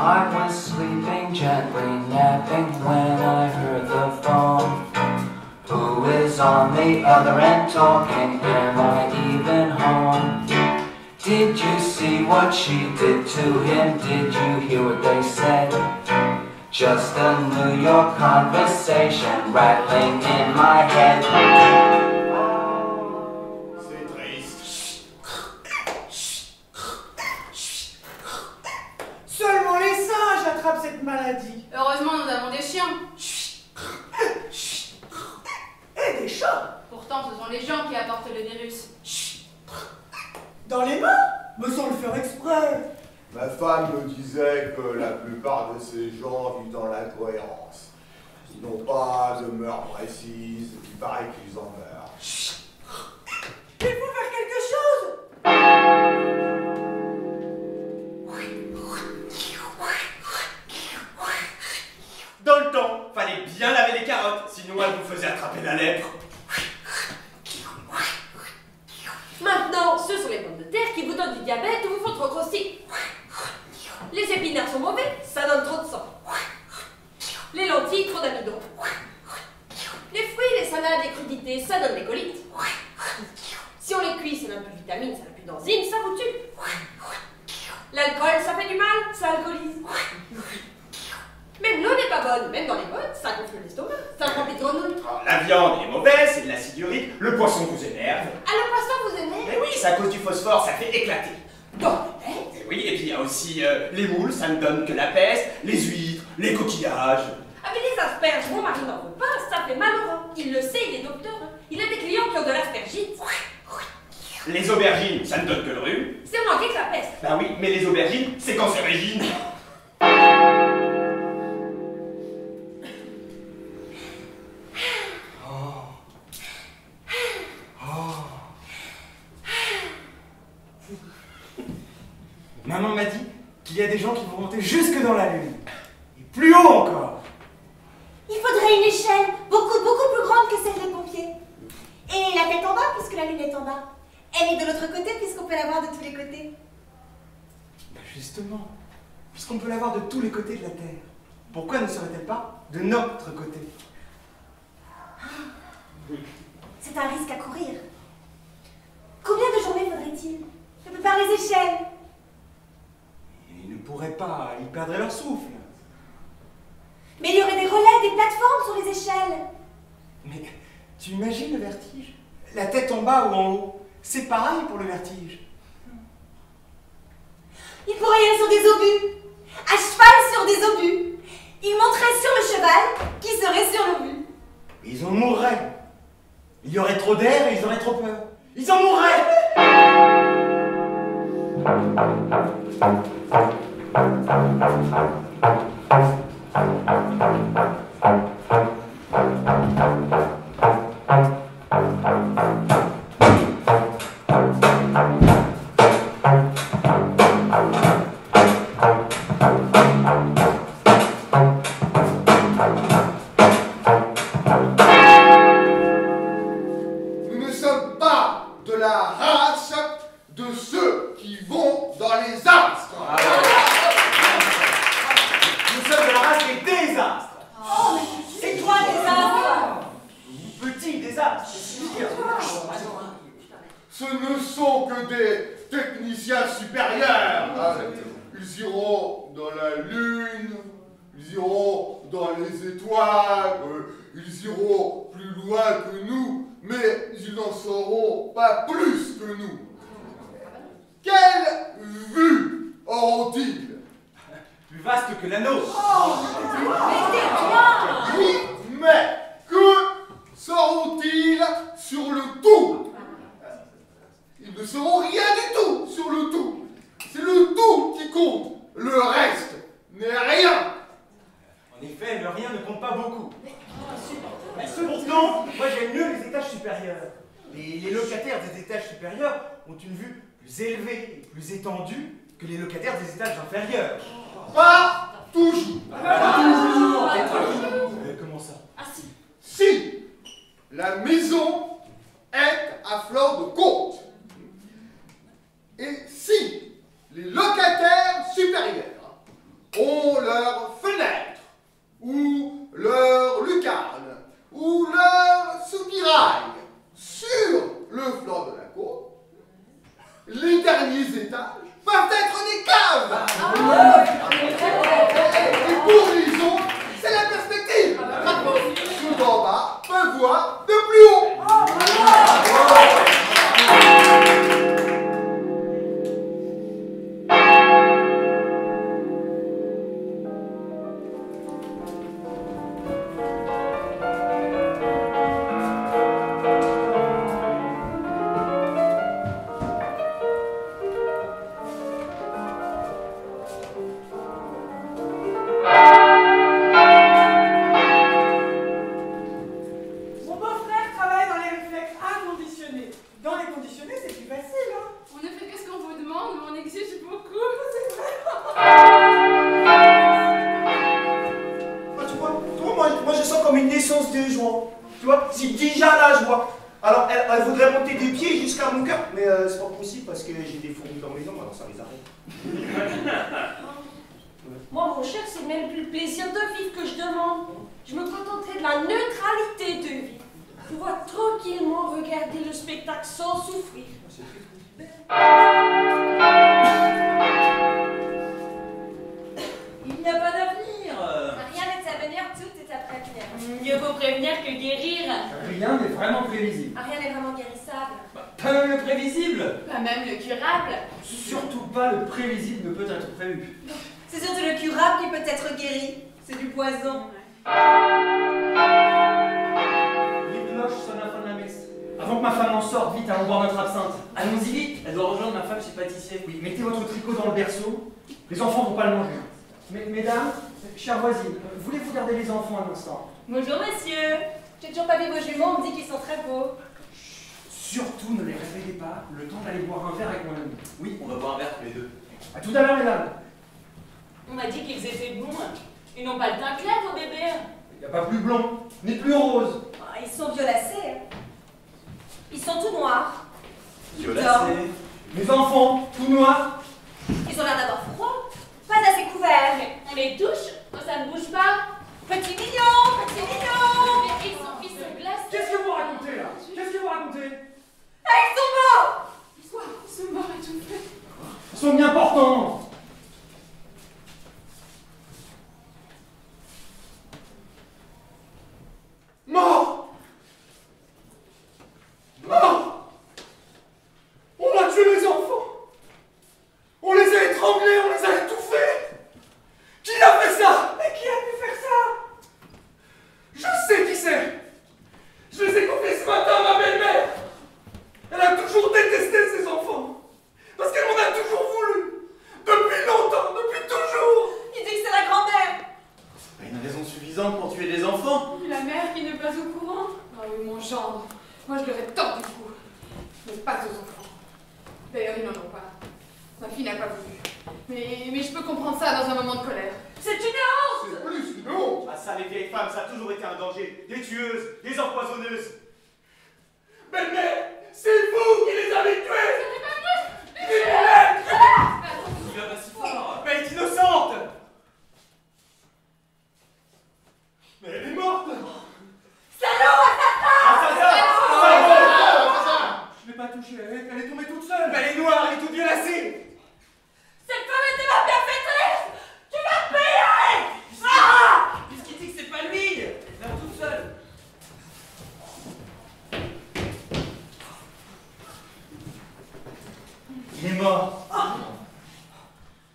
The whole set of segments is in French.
I was sleeping gently, napping when I heard the phone. Who is on the other end talking? Am I even home? Did you see what she did to him? Did you hear what they said? Just a New York conversation rattling in my head. C'est triste. Seulement les singes attrapent cette maladie. Heureusement, nous avons des chiens. Et des chats. Pourtant, ce sont les gens qui apportent le virus. Dans les mains, me semble faire exprès. Ma femme me disait que la plupart de ces gens vivent dans l'incohérence. Ils n'ont pas de mœurs précises, il paraît qu'ils en meurent. Il faut faire quelque chose. Dans le temps, fallait bien laver les carottes, sinon elles vous faisaient attraper la lèpre. Maintenant, ce sont les pommes de terre qui vous donnent du diabète ou vous font trop grossir. Les épinards sont mauvais, ça donne trop de sang. Les lentilles, trop d'amidon. Les fruits, les salades, les crudités, ça donne des colites. Si on les cuit, ça n'a plus de vitamines, ça n'a plus d'enzymes, ça vous tue. L'alcool, ça fait du mal, ça alcoolise. Même l'eau n'est pas bonne, même dans les bottes, ça gonfle l'estomac, ça remplit de grenouilles. Alors, la viande est mauvaise, c'est de l'acide urique, le poisson vous énerve. Ah, le poisson vous énerve? Mais oui, c'est à cause du phosphore, ça fait éclater. Dans les bêtes? Et oui, et puis il y a aussi les moules, ça ne donne que la peste, les huîtres, les coquillages. Ah mais les asperges, mon mari n'en veut pas, ça fait mal au rein. Il le sait, il est docteur. Hein. Il a des clients qui ont de l'aspergite. Les aubergines, ça ne donne que le rhume. C'est manqué que la peste. Bah oui, mais les aubergines, c'est cancérigène. Maman m'a dit qu'il y a des gens qui vont monter jusque dans la lune. Et plus haut encore. Il faudrait une échelle, beaucoup plus grande que celle des pompiers. Et la tête en bas, puisque la lune est en bas. Elle est de l'autre côté, puisqu'on peut la voir de tous les côtés. Ben justement, puisqu'on peut la voir de tous les côtés de la Terre, pourquoi ne serait-elle pas de notre côté? C'est un risque à courir. Combien de journées faudrait-il? Je peux par les échelles. Ils ne pourraient pas, ils perdraient leur souffle. Mais il y aurait des relais, des plateformes sur les échelles. Mais tu imagines le vertige? La tête en bas ou en haut, c'est pareil pour le vertige. Il pourrait y aller sur des obus, à cheval sur des obus. Il monterait sur le cheval qui serait sur l'obus. Ils en mourraient. Il y aurait trop d'air et ils auraient trop peur. Ils en mourraient. Nous ne sommes pas de la race de ceux qui vont dans les astres. Nous sommes de la race des désastres. Oh, mais c'est toi, les astres! Petits désastres. Ce ne sont que des techniciens supérieurs. Ils iront dans la lune, ils iront dans les étoiles, ils iront plus loin que nous, mais ils n'en sauront pas plus que nous. Quelle vue auront-ils? Plus vaste que la nôtre. Mais tais-toi! Oui, mais que sauront-ils sur le tout? Ils ne sauront rien du tout sur le tout. C'est le tout qui compte. Le reste n'est rien. En effet, le rien ne compte pas beaucoup. Pourtant, moi j'aime mieux les étages supérieurs. Les locataires des étages supérieurs ont une vue plus élevée et plus étendue que les locataires des étages inférieurs. Pas toujours. Comment ça? Ah si. Si la maison est à fleur de côte, et si les locataires supérieurs ont étages peuvent être des caves. Et pour les autres, c'est la perspective. Ceux d'en bas peuvent voir de plus haut. Mon beau-frère travaille dans les réflexes inconditionnés. Dans les conditionnés, c'est plus facile, hein. On ne fait que ce qu'on vous demande, mais on exige beaucoup. Ah, tu vois, moi je sens comme une naissance de joie. Tu vois, c'est déjà la joie. Alors elle voudrait monter des pieds jusqu'à mon cœur, mais c'est pas possible parce que j'ai des fourmis dans mes jambes, alors ça les arrête. Moi, mon cher, c'est même plus le plaisir de vivre que je demande. Je me contenterai de la neutralité de vivre. Pouvoir tranquillement regarder le spectacle sans souffrir. Il n'y a pas d'avenir. Rien n'est à venir, tout est à prévenir. Mieux vaut prévenir que guérir. Rien n'est vraiment prévisible. Rien n'est vraiment guérissable. Pas même le prévisible. Pas même le curable. Surtout pas le prévisible ne peut être prévu. C'est surtout le curable qui peut être guéri. C'est du poison. Les cloches sonnent la fin de la messe. Avant que ma femme en sorte, vite, allons boire notre absinthe. Allons-y vite. Elle doit rejoindre ma femme chez pâtissier. Oui, mettez votre tricot dans le berceau. Les enfants vont pas le manger. Mesdames, chère voisine, voulez-vous garder les enfants un instant? Bonjour, monsieur. J'ai toujours pas vu vos jumeaux, on me dit qu'ils sont très beaux. Surtout ne les réveillez pas, le temps d'aller boire un verre avec mon ami. Oui, on va boire un verre tous les deux. À tout à l'heure, mesdames. On m'a dit qu'ils étaient blonds. Ils n'ont pas le teint clair, vos bébés. Il n'y a pas plus blond, ni plus rose. Ah, ils sont violacés. Hein. Ils sont tout noirs. Violacé. Mes enfants, tout noirs. Ils ont l'air d'avoir froid. Pas assez couverts. On les touche, ça ne bouge pas. Petit mignon, petit mignon. Mais ils sont glacés. Qu'est-ce que vous racontez là? Qu'est-ce que vous racontez? Ah, ils sont morts. Ils sont morts étouffés. Ils sont bien portants. Mort! Mort! On a tué mes enfants! On les a étranglés, on les a étouffés! Qui a fait ça? Mais qui a pu faire ça? Je sais qui c'est! Je les ai confiés ce matin à ma belle-mère! Elle a toujours détesté ses enfants! Parce qu'elle m'en a toujours voulu! Depuis longtemps, depuis toujours! Il dit que c'est la grand-mère. Pas une raison suffisante pour tuer des enfants. La mère qui n'est pas au courant. Ah oui, mon gendre. Moi, je l'aurais tordu du cou. Mais pas aux enfants. D'ailleurs, ils n'en ont pas. Ma fille n'a pas voulu. Mais je peux comprendre ça dans un moment de colère. C'est une honte. C'est plus une honte! Ah ça, les vieilles femmes, ça a toujours été un danger. Des tueuses, des empoisonneuses. Belle-mère, c'est vous qui les avez tués! Tu viens pas si fort. Mais elle est innocente. Mais elle est morte! Je l'ai pas touchée, elle est tombée toute seule. Mais elle est noire, elle est toute violacée. Cette femme était ma bienfaitrice. Tu l'as payée. Puisqu'il dit que c'est pas lui. Elle est toute seule. Il est mort.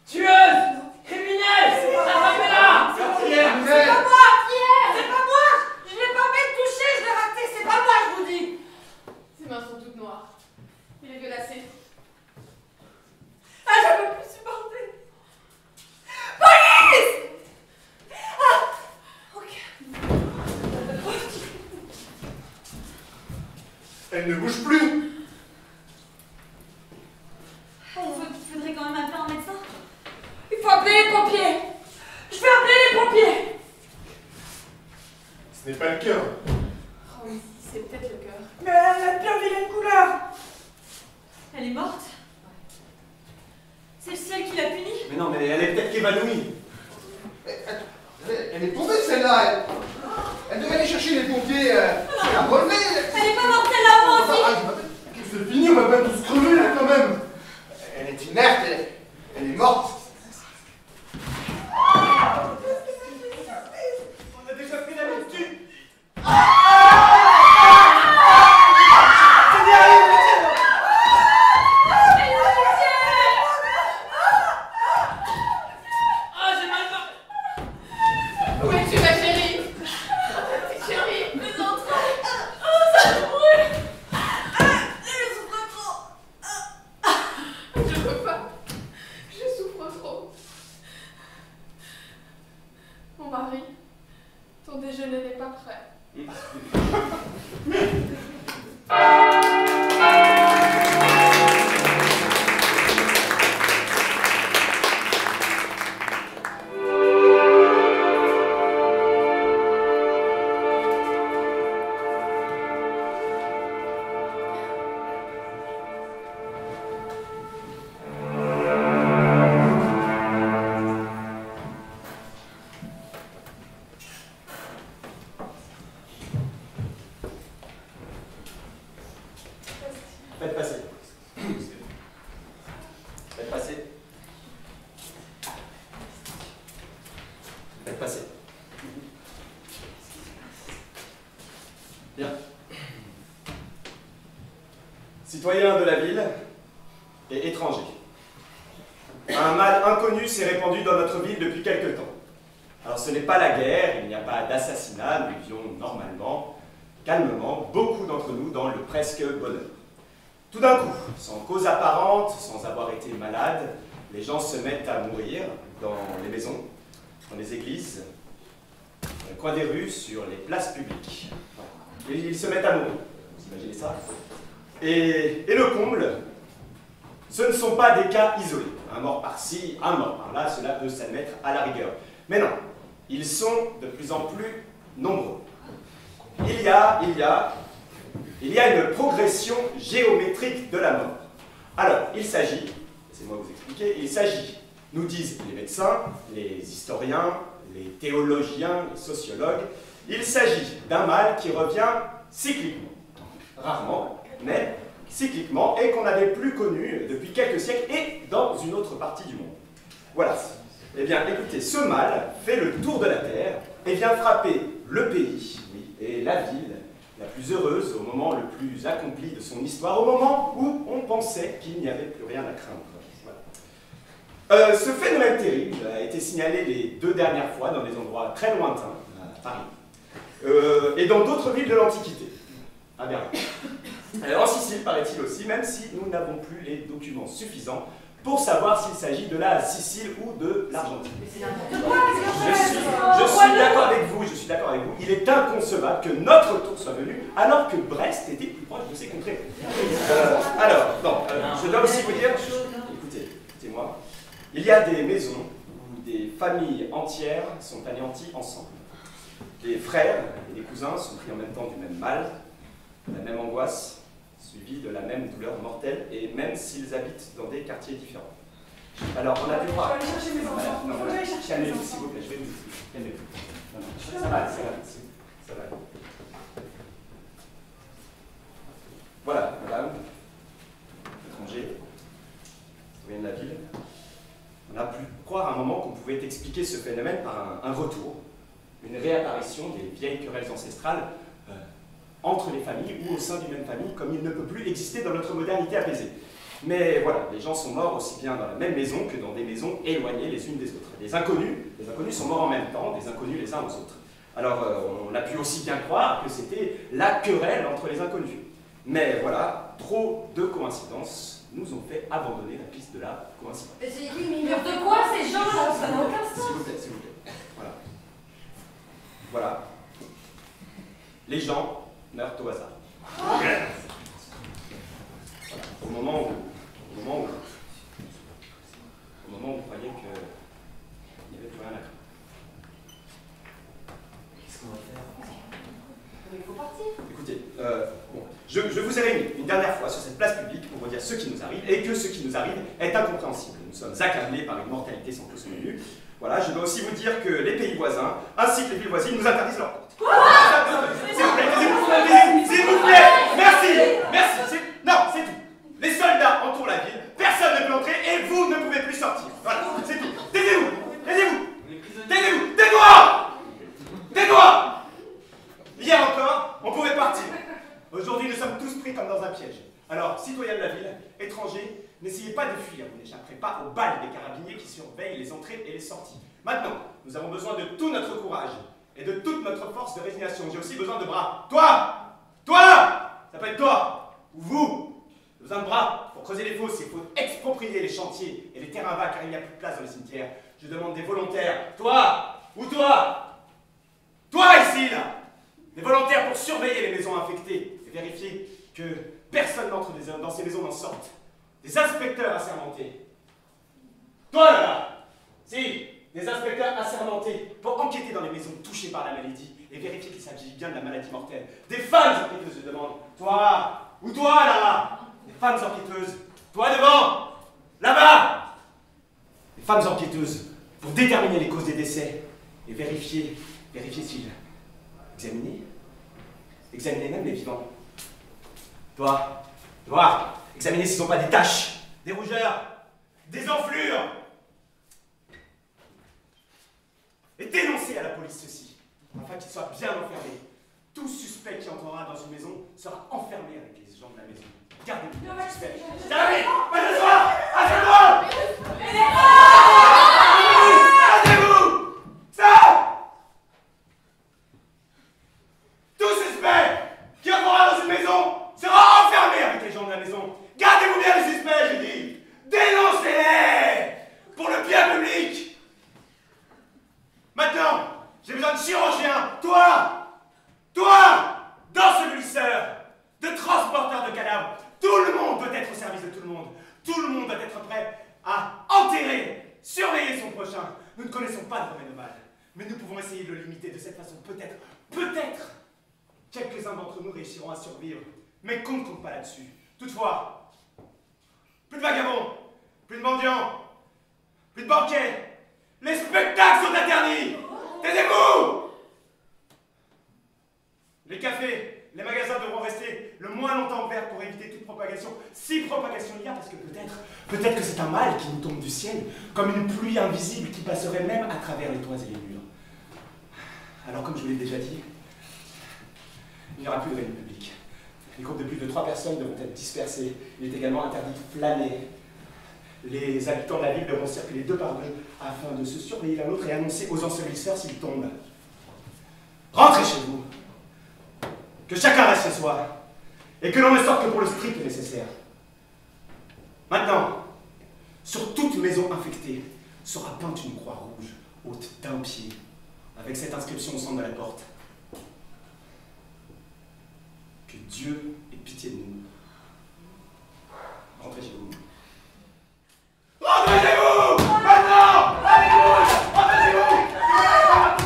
Tueuse. Criminelle. Attrapez-la. Pierre, C'est pas moi, Pierre. C'est pas moi. Je l'ai pas même touché, je l'ai raté. C'est pas moi, je vous dis. Ses mains sont toutes noires. Il est violacé. Ah, je peux plus supporter. Police. Ah. Ok. elle ne bouge plus! Il faudrait quand même appeler un médecin. Il faut appeler les pompiers. Je vais appeler les pompiers. Ce n'est pas le cœur. Oh oui, c'est peut-être le cœur. Mais elle a bien vilaine couleur. Elle est morte. C'est le ciel qui l'a punie. Mais non, mais elle est peut-être qu'évanouie. Elle est tombée celle-là! Elle devait aller chercher les pompiers! C'est la relever! Elle est pas morte, elle l'a aussi. C'est fini, on va pas tous crever là quand même! Elle est inerte, elle est morte. On a déjà pris l'habitude. Faites passer. Faites passer. Faites passer. Bien. Citoyens de la ville et étrangers. Un mal inconnu s'est répandu dans notre ville depuis quelque temps. Alors ce n'est pas la guerre, il n'y a pas d'assassinat, nous vivions normalement, calmement, beaucoup d'entre nous dans le presque bonheur. Tout d'un coup, sans cause apparente, sans avoir été malade, les gens se mettent à mourir dans les maisons, dans les églises, dans les coins des rues, sur les places publiques. Et ils se mettent à mourir. Vous imaginez ça? Et le comble, ce ne sont pas des cas isolés. Un mort par-ci, un mort par-là, cela peut s'admettre à la rigueur. Mais non, ils sont de plus en plus nombreux. Il y a une progression géométrique de la mort. Alors, il s'agit, laissez-moi vous expliquer, il s'agit, nous disent les médecins, les historiens, les théologiens, les sociologues, il s'agit d'un mal qui revient cycliquement. Rarement, mais cycliquement, et qu'on n'avait plus connu depuis quelques siècles et dans une autre partie du monde. Voilà. Eh bien, écoutez, ce mal fait le tour de la Terre et vient frapper le pays, oui, et la ville, la plus heureuse, au moment le plus accompli de son histoire, au moment où on pensait qu'il n'y avait plus rien à craindre. Voilà. Ce phénomène terrible a été signalé les 2 dernières fois dans des endroits très lointains, à Paris, et dans d'autres villes de l'Antiquité, à Berlin. En Sicile, paraît-il aussi, même si nous n'avons plus les documents suffisants pour savoir s'il s'agit de la Sicile ou de l'Argentine. Je suis d'accord avec vous, il est inconcevable que notre tour soit venu alors que Brest était plus proche de ces contrées. Je dois aussi vous dire, écoutez-moi, il y a des maisons où des familles entières sont anéanties ensemble. Des frères et des cousins sont pris en même temps du même mal, de la même angoisse, suivis de la même douleur mortelle, et même s'ils habitent dans des quartiers différents. Alors, on a du droit. Je vais aller chercher mes enfants. Calmez-vous, s'il vous plaît, je vais vous dire. Calmez-vous. Ça va aller. Voilà, madame, étranger, citoyen de la ville. On a pu croire à un moment qu'on pouvait expliquer ce phénomène par un retour, une réapparition des vieilles querelles ancestrales entre les familles ou au sein d'une même famille, comme il ne peut plus exister dans notre modernité apaisée. Mais voilà, les gens sont morts aussi bien dans la même maison que dans des maisons éloignées les unes des autres. Les inconnus sont morts en même temps, des inconnus les uns aux autres. Alors on a pu aussi bien croire que c'était la querelle entre les inconnus. Mais voilà, trop de coïncidences nous ont fait abandonner la piste de la coïncidence. Mais ils meurent de quoi ces gens-là? Ça n'a aucun sens. S'il vous plaît. Voilà. Les gens meurent au hasard. Voilà. Au moment où vous croyez qu'il n'y avait plus rien à craindre. Qu'est-ce qu'on va faire? Il faut partir. Écoutez, je vous ai réunis une dernière fois sur cette place publique pour vous dire ce qui nous arrive, et que ce qui nous arrive est incompréhensible. Nous sommes accablés par une mortalité sans cause commune. Voilà, je dois aussi vous dire que les pays voisins, ainsi que les villes voisines, nous interdisent leurs portes. S'il vous plaît, merci. Non, c'est tout. Les soldats entourent la ville, personne ne peut entrer, et et vous ne pouvez plus sortir. Voilà, c'est tout. Taisez-vous. Taisez-vous. Taisez-vous. Tais-toi. Tais-toi. Hier encore, on pouvait partir. Aujourd'hui, nous sommes tous pris comme dans un piège. Alors, citoyens de la ville, étrangers, n'essayez pas de fuir, vous n'échapperez pas aux balles des carabiniers qui surveillent les entrées et les sorties. Maintenant, nous avons besoin de tout notre courage et de toute notre force de résignation. J'ai aussi besoin de bras. Toi! Ça peut être toi! Ou vous! J'ai besoin de bras pour creuser les fosses. Il faut exproprier les chantiers et les terrains vagues car il n'y a plus de place dans les cimetières. Je demande des volontaires. Toi! Ou toi! Toi ici, là! Des volontaires pour surveiller les maisons infectées et vérifier que personne n'entre dans ces maisons n'en sorte. Des inspecteurs assermentés. Toi là! Si, des inspecteurs assermentés pour enquêter dans les maisons touchées par la maladie et vérifier qu'il s'agit bien de la maladie mortelle. Des femmes enquêteuses, je demande. Toi! Ou toi là! Des femmes enquêteuses. Toi devant! Là-bas! Des femmes enquêteuses pour déterminer les causes des décès et vérifier s'ils... Examiner même les vivants. Toi, examiner s'ils n'ont pas des taches, des rougeurs, des enflures. Et dénoncer à la police ceci, afin qu'ils soient bien enfermés. Tout suspect qui entrera dans une maison sera enfermé avec les gens de la maison. Gardez-vous le suspect. Allez, pas de soir! Asseyez-moi! Asseyez-vous! Ça! Tout suspect qui entrera dans une maison sera enfermé avec les gens de la maison. Gardez-vous bien les suspects, j'ai dit. Dénoncez-les pour le bien public. Maintenant, j'ai besoin de chirurgiens. Toi, dans ce glisseur, de transporteur de cadavres. Tout le monde peut être au service de tout le monde. Tout le monde doit être prêt à enterrer, surveiller son prochain. Nous ne connaissons pas le remède au mal, mais nous pouvons essayer de le limiter de cette façon. Peut-être, quelques-uns d'entre nous réussiront à survivre, mais qu'on ne compte pas là-dessus. Toutefois, plus de vagabonds, plus de mendiants, plus de banquets. Les spectacles sont interdits. Taisez-vous! Les cafés, les magasins devront rester le moins longtemps ouverts pour éviter toute propagation. Si propagation il y a, parce que peut-être que c'est un mal qui nous tombe du ciel, comme une pluie invisible qui passerait même à travers les toits et les murs. Alors, comme je vous l'ai déjà dit, il n'y aura plus de réunion publique. Les groupes de plus de 3 personnes devront être dispersés. Il est également interdit de flâner. Les habitants de la ville devront circuler 2 par 2 afin de se surveiller l'un l'autre et annoncer aux ensevelisseurs s'ils tombent. Rentrez chez vous. Que chacun reste chez soi. Et que l'on ne sorte que pour le strict nécessaire. Maintenant, sur toute maison infectée sera peinte une croix rouge, haute d'1 pied, avec cette inscription au centre de la porte. Que Dieu ait pitié de nous. Rentrez chez vous. Rentrez chez vous! Maintenant! Allez-vous! Rentrez chez vous!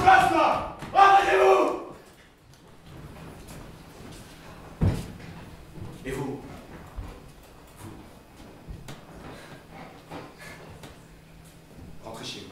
Place-toi! Rentrez chez vous! Et vous? Rentrez chez vous.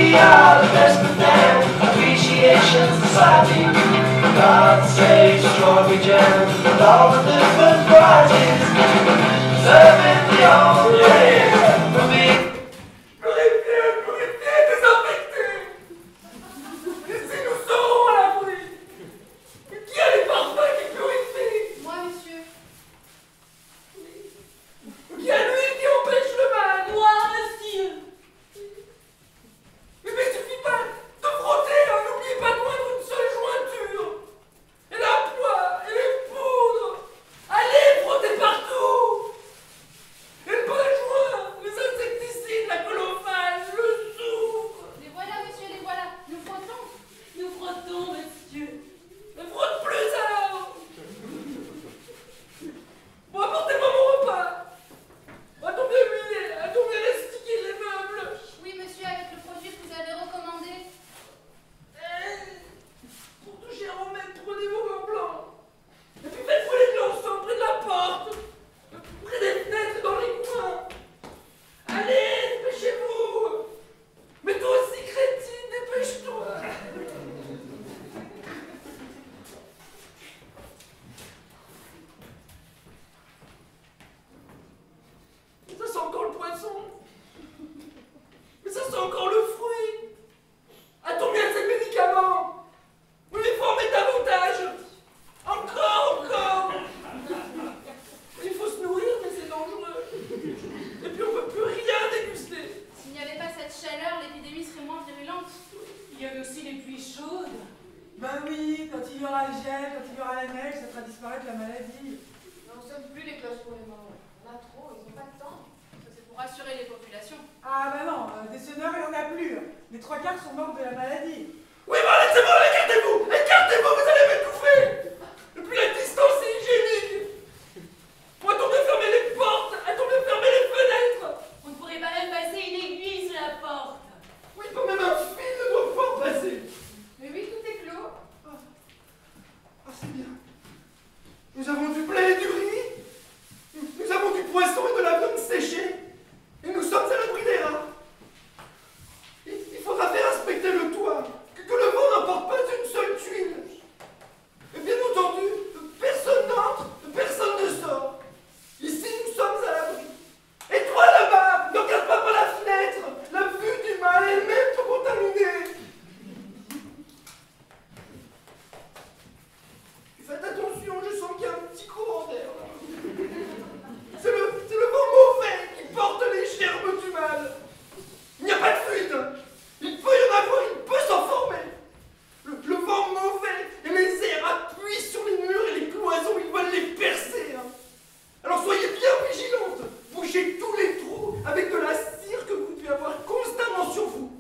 We are the best of them. Appreciation Society. God save Strawberry Jam with all the different varieties. Serving the only for me. Purifier, désinfecter. Laissez-nous serons à l'abri. Qui a les parfums qui purifient? Moi, monsieur. Qui a l'huile qui empêche le mal? Moi, monsieur. Mais il suffit pas de frotter, hein. N'oubliez pas de moindre une seule jointure. Et la poire, et les poudres. Allez, frottez partout. Et le joint, les insecticides, la colophage, le soufre. Les voilà, monsieur, les voilà. Nous frottons. Nous frottons, monsieur. Ne frotte plus alors. Bon, apportez-moi mon repas. A-t-on bien huilé? A-t-on bien estiqué les meubles? Oui, monsieur, avec le produit que vous avez recommandé. Pour toucher un remède, prenez vos gants blancs. Et puis faites brûler de l'encens près de la porte. Près des fenêtres et dans les coins. Allez, dépêchez-vous. Mais toi aussi, crétine, dépêche-toi. Ça sent encore le poisson. Mais ça sent encore le fruit. A-t-on bien ces médicaments? Oui, il faut en mettre davantage. Encore. Il faut se nourrir, mais c'est dangereux. Et puis on peut plus rien déguster. S'il n'y avait pas cette chaleur, l'épidémie serait moins virulente. Il y a aussi les pluies chaudes. Ben oui, quand il y aura le gel, quand il y aura la neige, ça fera disparaître la maladie. Non, nous ne sommes plus les cloches pour les morts. On a trop, ils n'ont pas de temps. Ça, c'est pour rassurer les populations. Ah ben non, des sonneurs, il n'y en a plus. Les 3/4 sont morts de la maladie. Oui, mais laissez-moi, écartez-vous. Écartez-vous, vous allez m'étouffer. Et puis la distance est hygiénique. A-t-on bien fermé les portes? A-t-on bien fermé les fenêtres? On ne pourrait pas même passer une aiguille sur la porte. Oui, pas même un fil ne doit pouvoir passer. Mais oui, tout est clos. Ah, c'est bien. Nous avons du blé et du riz. Nous avons du poisson et de la viande séchée. Et nous sommes à l'abri des rats. Il faudra faire inspecter le toit. Que le vent n'emporte pas une seule tuile. Et bien entendu, personne n'entre, personne ne sort. Ici, nous sommes à l'abri. Et toi là-bas, ne regarde pas par la fenêtre. La vue du mal elle-même peut contaminer. Faites attention, je sens qu'il y a un petit courant d'air là. C'est le vent mauvais qui porte les germes du mal. Il n'y a pas de fuite. Il peut y en avoir, il peut s'en former. Le vent mauvais et les airs appuient sur les murs et les cloisons, ils veulent les percer. Hein. Alors soyez bien vigilantes. Bouchez tous les trous avec de la cire que vous devez avoir constamment sur vous.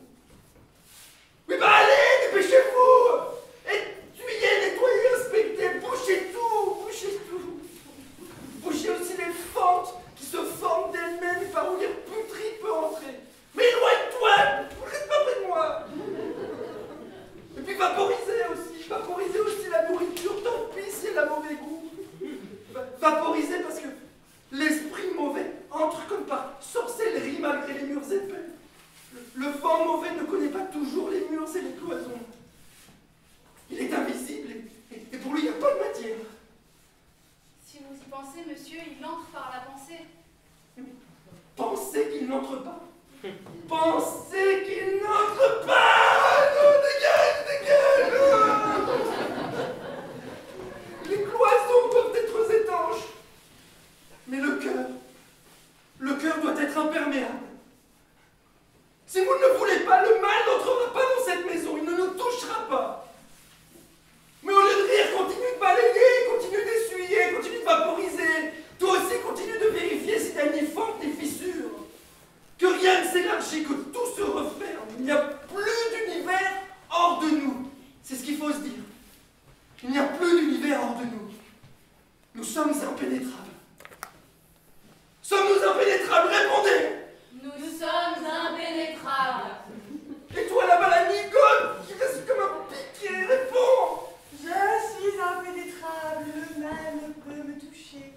Oui, bah allez, dépêchez-vous. Essuyez, nettoyez, inspectez, bouchez tout, bouchez tout. Bouchez aussi les fentes qui se forment d'elles-mêmes et par où l'air putride peut entrer. Mais éloigne-toi, reste pas près de moi. Et puis vaporisez aussi la nourriture, tant pis si elle a mauvais goût. Vaporisez parce que l'esprit mauvais entre comme par sorcellerie malgré les murs épais. Le vent mauvais ne connaît pas toujours les murs et les cloisons. Il est invisible et pour lui il n'y a pas de matière. Si vous y pensez, monsieur, il entre par la pensée. Pensez qu'il n'entre pas. Pensez qu'il n'entre pas. Non, dégage. Les cloisons doivent être étanches. Mais le cœur doit être imperméable. Si vous ne le voulez pas, le mal n'entrera pas dans cette maison. Il ne nous touchera pas. Mais au lieu de rire, continue de balayer, continue d'essuyer, continue de vaporiser. Toi aussi, continue de vérifier s'il y a ni fente ni fissure. Que rien ne s'élargit, que tout se referme. Il n'y a plus d'univers hors de nous. C'est ce qu'il faut se dire. Il n'y a plus d'univers hors de nous. Nous sommes impénétrables. Sommes-nous impénétrables? Répondez! Nous sommes impénétrables. Et toi là-bas, la Nicole, qui reste comme un piquet, réponds! Je suis impénétrable, le mal ne peut me toucher.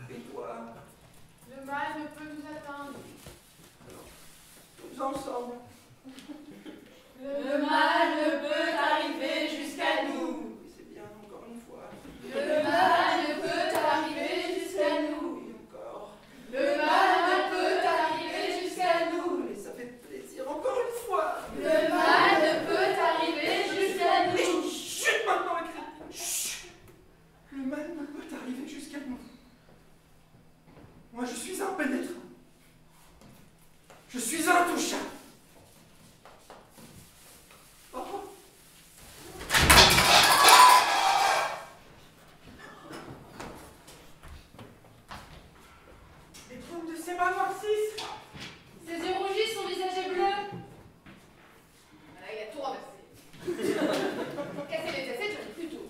Et toi? Le mal ne peut nous atteindre. Tous ensemble. arriver jusqu'à moi. Moi, je suis impénétrable. Je suis intouchable. Oh. Les paumes de ses mains noircissent. Ses yeux rougis, son visage est bleu. Voilà, il a tout renversé. Casser les assiettes, j'en ai plus tout.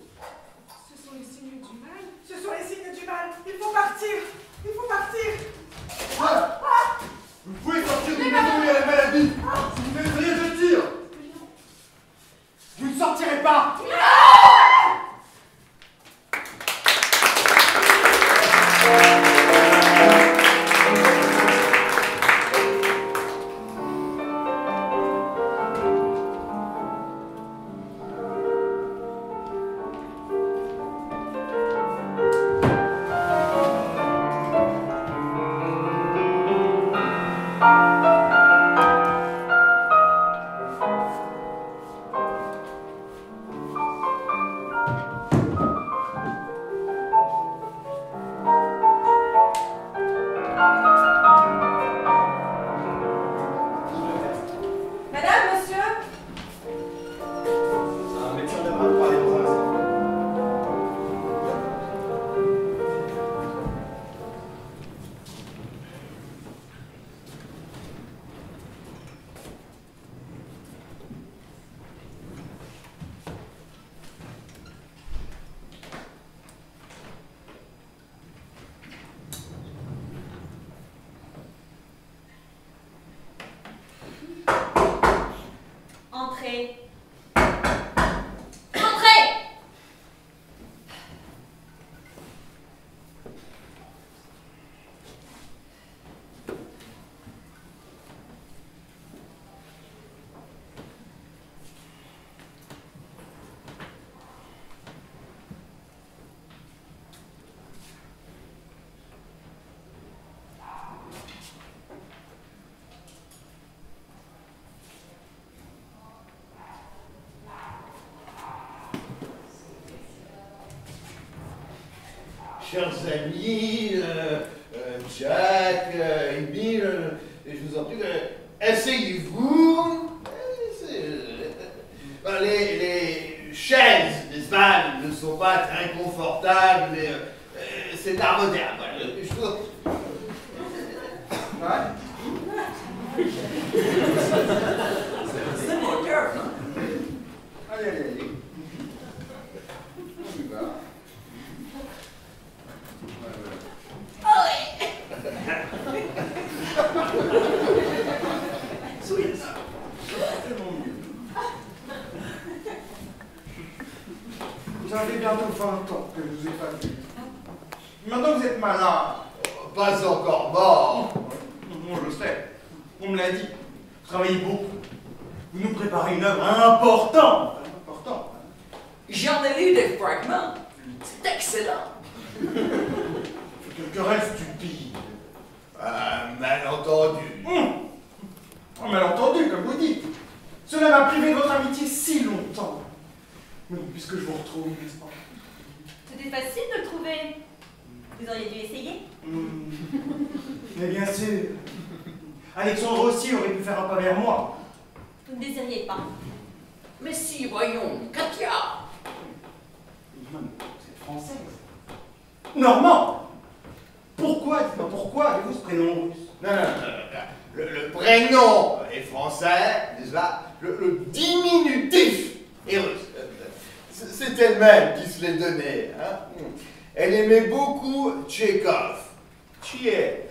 Ce sont les signes du mal. Ce sont les signes du mal. Il faut partir. Il faut partir. Vous pouvez sortir d'une maison où il y a la maladie. Si vous essayez, je tire. Vous ne sortirez pas. Entrez. Entrez! Chers amis, Jack, Émile, je vous en prie, asseyez-vous. Les chaises, n'est-ce pas, ne sont pas très confortables, mais c'est d'art moderne. Voilà. Je vous... C'est mon cœur, hein? Allez, allez, allez. On y va. Soyez ça. C'est mon mieux. Vous avez bientôt 20 ans que je vous ai pas vu. Maintenant vous êtes malade. Pas encore mort. Non, je sais. On me l'a dit. Vous travaillez beaucoup. Vous nous préparez une œuvre importante. Importante. J'en ai lu des fragments. C'est excellent. Quelques rêves stupides. Malentendu. Oh, malentendu, comme vous dites. Cela m'a privé de votre amitié si longtemps. Mais puisque je vous retrouve, n'est-ce pas? C'était facile de le trouver. Vous auriez dû essayer. Mais bien sûr. Alexandre aussi aurait pu faire un pas vers moi. Vous ne désiriez pas. Mais si, voyons, Katia. Vous êtes française. Normand. Pourquoi, dites-moi, pourquoi avez-vous ce prénom russe? Non. Le prénom est français, n'est-ce pas? Le diminutif est russe. C'est elle-même qui se l'est donné. Hein? Elle aimait beaucoup Tchekhov. Tchekhov.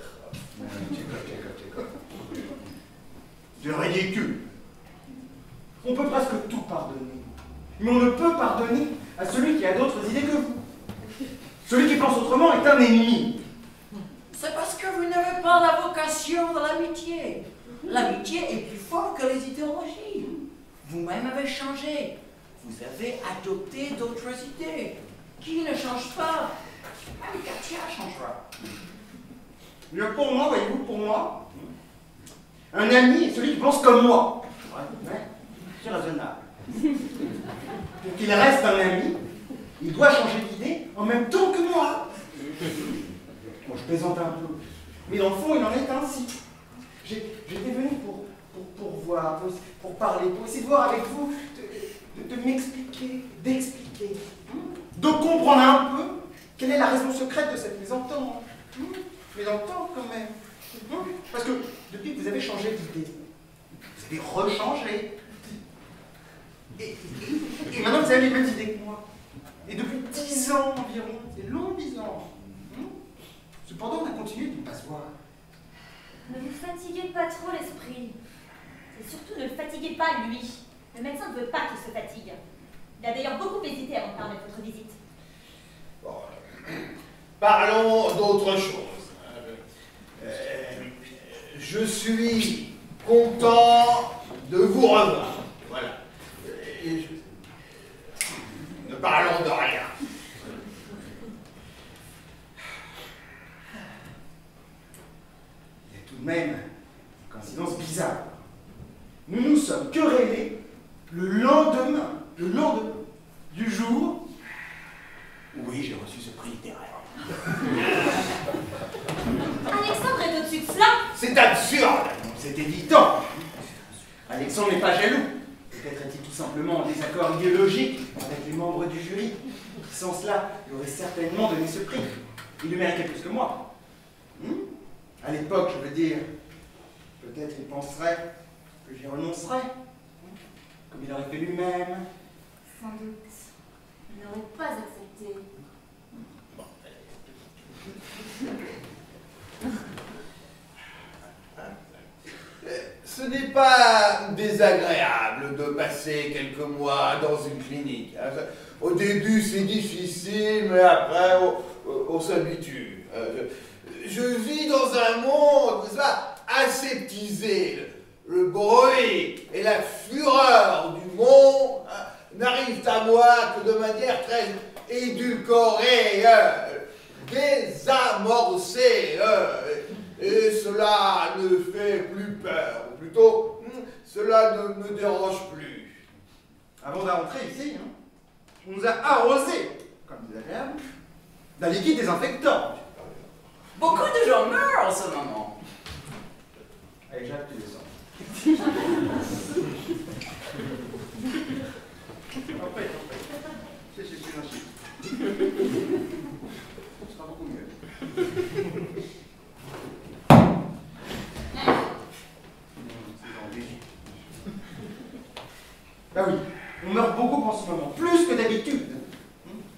C'est ridicule. On peut presque tout pardonner. Mais on ne peut pardonner à celui qui a d'autres idées que vous. Celui qui pense autrement est un ennemi. C'est parce que vous n'avez pas la vocation de l'amitié. L'amitié est plus forte que les idéologies. Vous-même avez changé. Vous avez adopté d'autres idées qui ne changent pas. Même Katia changera. Mais pour moi, voyez-vous, pour moi, un ami est celui qui pense comme moi. Ouais, c'est raisonnable. Pour qu'il reste un ami, il doit changer d'idée en même temps que moi. plaisante un peu. Mais dans le fond, il en est ainsi. J'étais venu pour voir, pour parler, pour essayer de voir avec vous, de m'expliquer, d'expliquer, de comprendre un peu quelle est la raison secrète de cette mésentente. Mésentente quand même. Parce que depuis que vous avez changé d'idée, vous avez rechangé. Et maintenant vous avez les mêmes idées que moi. Et depuis 10 ans environ, c'est long 10 ans. Cependant, on a continué de ne pas se voir. Ne vous fatiguez pas trop l'esprit. Et surtout, ne le fatiguez pas, lui. Le médecin ne veut pas qu'il se fatigue. Il a d'ailleurs beaucoup hésité avant de permettre votre visite. Bon, parlons d'autre chose. Je suis content de vous revoir. Voilà. Ne parlons de rien. Il y a tout de même une coïncidence bizarre. Nous nous sommes querellés le lendemain du jour où oui, j'ai reçu ce prix littéraire. Alexandre est au-dessus de cela. C'est absurde. C'est évident. Alexandre n'est pas jaloux. Peut-être est-il tout simplement en désaccord idéologique avec les membres du jury. Sans cela, il aurait certainement donné ce prix. Il le méritait plus que moi. À l'époque, je veux dire, peut-être il penserait que j'y renoncerais, comme il aurait fait lui-même. Sans doute. Il n'aurait pas accepté. Ce n'est pas désagréable de passer quelques mois dans une clinique. Au début, c'est difficile, mais après, on s'habitue. Je vis dans un monde aseptisé. Le bruit et la fureur du monde n'arrivent à moi que de manière très édulcorée, désamorcée. Et cela ne fait plus peur, ou plutôt, cela ne me dérange plus. Avant de rentrer ici, on nous a arrosé, comme désagréable, d'un liquide désinfectant. Beaucoup de gens meurent en ce moment. Allez, Jacques, tu descends. C'est ce sera beaucoup mieux. Ah oui, on meurt beaucoup en ce moment, plus que d'habitude.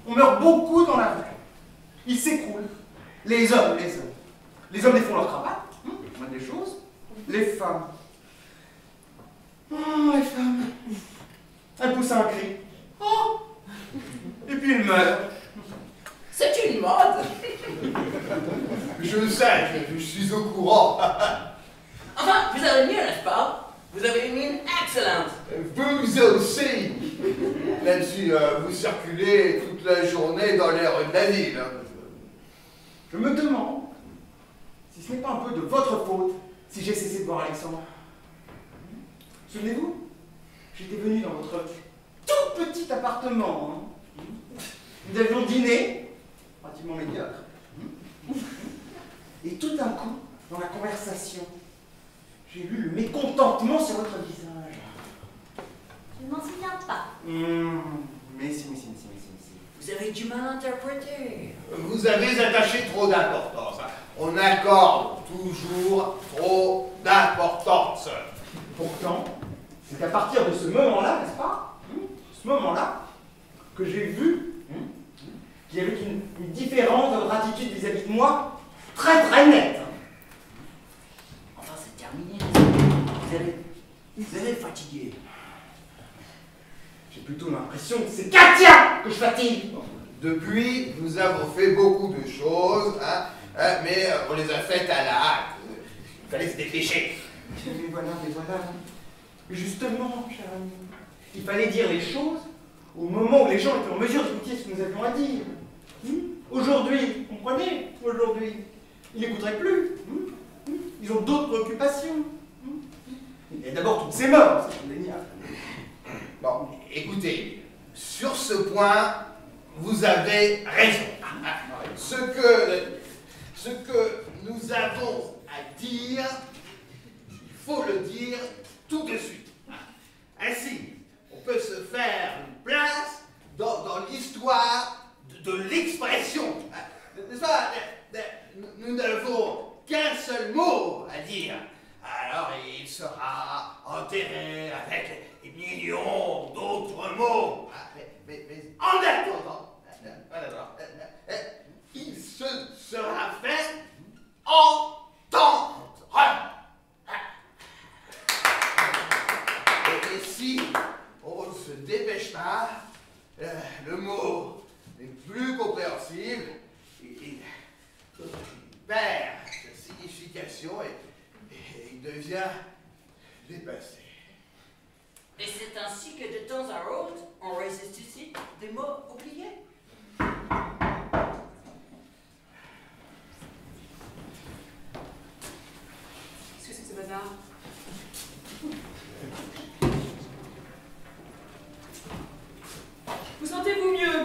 On meurt beaucoup dans la rue. Ils s'écroulent. Les hommes. Les hommes défont leur cravate, moins des choses. Les femmes. Les femmes. Elles poussent un cri. Oh. Et puis elles meurent. C'est une mode. Je sais, je suis au courant. Enfin, vous allez mieux, n'est-ce pas? Vous avez une mine excellente. Vous aussi. Là-dessus, vous circulez toute la journée dans les rues de la ville. Je me demande si ce n'est pas un peu de votre faute si j'ai cessé de voir Alexandre. Souvenez-vous, j'étais venu dans votre tout petit appartement. Nous avions dîné, pratiquement médiocre. Et tout d'un coup, dans la conversation, j'ai vu le mécontentement sur votre visage. Je ne m'en souviens pas. Mais si. Vous avez du mal à interpréter. Vous avez attaché trop d'importance. On accorde toujours trop d'importance. Pourtant, c'est à partir de ce moment-là, n'est-ce pas? Ce moment-là, que j'ai vu qu'il y avait une différence de votre attitude vis-à-vis de moi très très nette. Enfin, c'est terminé. Vous allez fatiguer. J'ai plutôt l'impression que c'est Katia que je fatigue. Depuis, nous avons fait beaucoup de choses, mais on les a faites à la hâte. Il fallait se dépêcher. Mais voilà. Justement, cher ami, il fallait dire les choses au moment où les gens étaient en mesure d'écouter ce que nous avions à dire. Aujourd'hui, comprenez, aujourd'hui, ils n'écouteraient plus. Ils ont d'autres préoccupations. Il y a d'abord toutes ces morts, c'est indéniable. Bon, écoutez, sur ce point, vous avez raison. Ce ce que nous avons à dire, il faut le dire tout de suite. Ainsi, on peut se faire une place dans l'histoire de l'expression. N'est-ce pas? Nous n'avons qu'un seul mot à dire. Alors il sera enterré avec des millions d'autres mots. Mais en attendant, il se sera fait entendre. Et si on ne se dépêche pas, le mot n'est plus compréhensible, il perd sa signification et il devient dépassé. Et c'est ainsi que de temps à autre, on ressuscite des mots oubliés. Qu'est-ce que c'est que ce bazar? Vous sentez-vous mieux?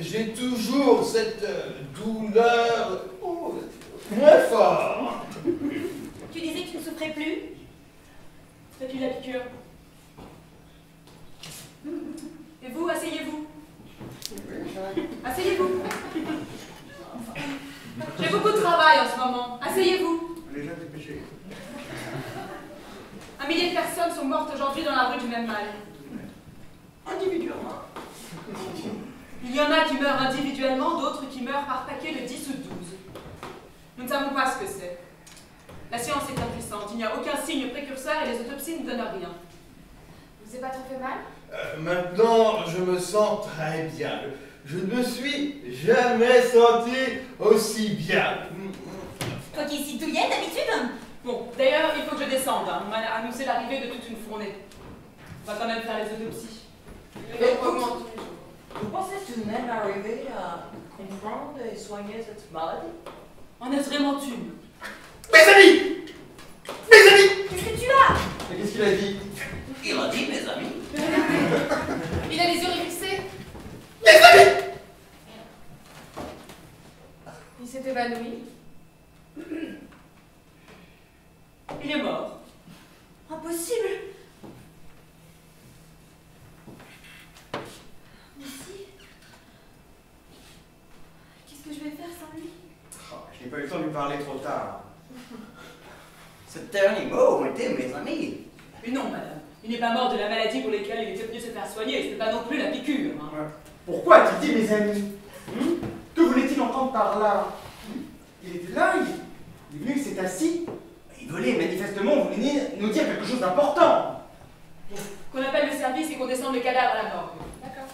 J'ai toujours cette douleur très fort. Tu disais que tu ne souffrais plus? Faites-lui la piqûre. Et vous, asseyez-vous. Asseyez-vous. J'ai beaucoup de travail en ce moment. Asseyez-vous. Les gens dépêchés. 1 millier de personnes sont mortes aujourd'hui dans la rue du même mal. Individuellement. Il y en a qui meurent individuellement, d'autres qui meurent par paquet de 10 ou 12. Nous ne savons pas ce que c'est. La science est impuissante. Il n'y a aucun signe précurseur et les autopsies ne donnent rien. Vous n'avez pas trop fait mal? Maintenant, je me sens très bien. Je ne me suis jamais senti aussi bien. Toi qui es si douillet d'habitude. Bon, d'ailleurs, il faut que je descende. On m'a annoncé l'arrivée de toute une fournée. On va quand même faire les autopsies. Vous pensez tout de même arriver à comprendre et soigner cette maladie? En est vraiment une. Mes amis! Mes amis! Qu'est-ce que tu as? Mais qu'est-ce qu'il a dit? Il a dit, mes amis. Il a les yeux révulsés. Mes amis! Il s'est évanoui. Il est mort. Impossible. Mais si. Qu'est-ce que je vais faire sans lui? Je n'ai pas eu le temps de lui parler trop tard. Ce dernier mot était mes amis. Mais non, madame. Il n'est pas mort de la maladie pour laquelle il était venu se faire soigner. Et ce n'est pas non plus la piqûre. Hein. Pourquoi a-t-il dit, mes amis? Que voulait-il entendre par là? Il était là, il est venu, il s'est assis. Il voulait manifestement nous dire quelque chose d'important. Qu'on appelle le service et qu'on descende le cadavre à la morgue. D'accord.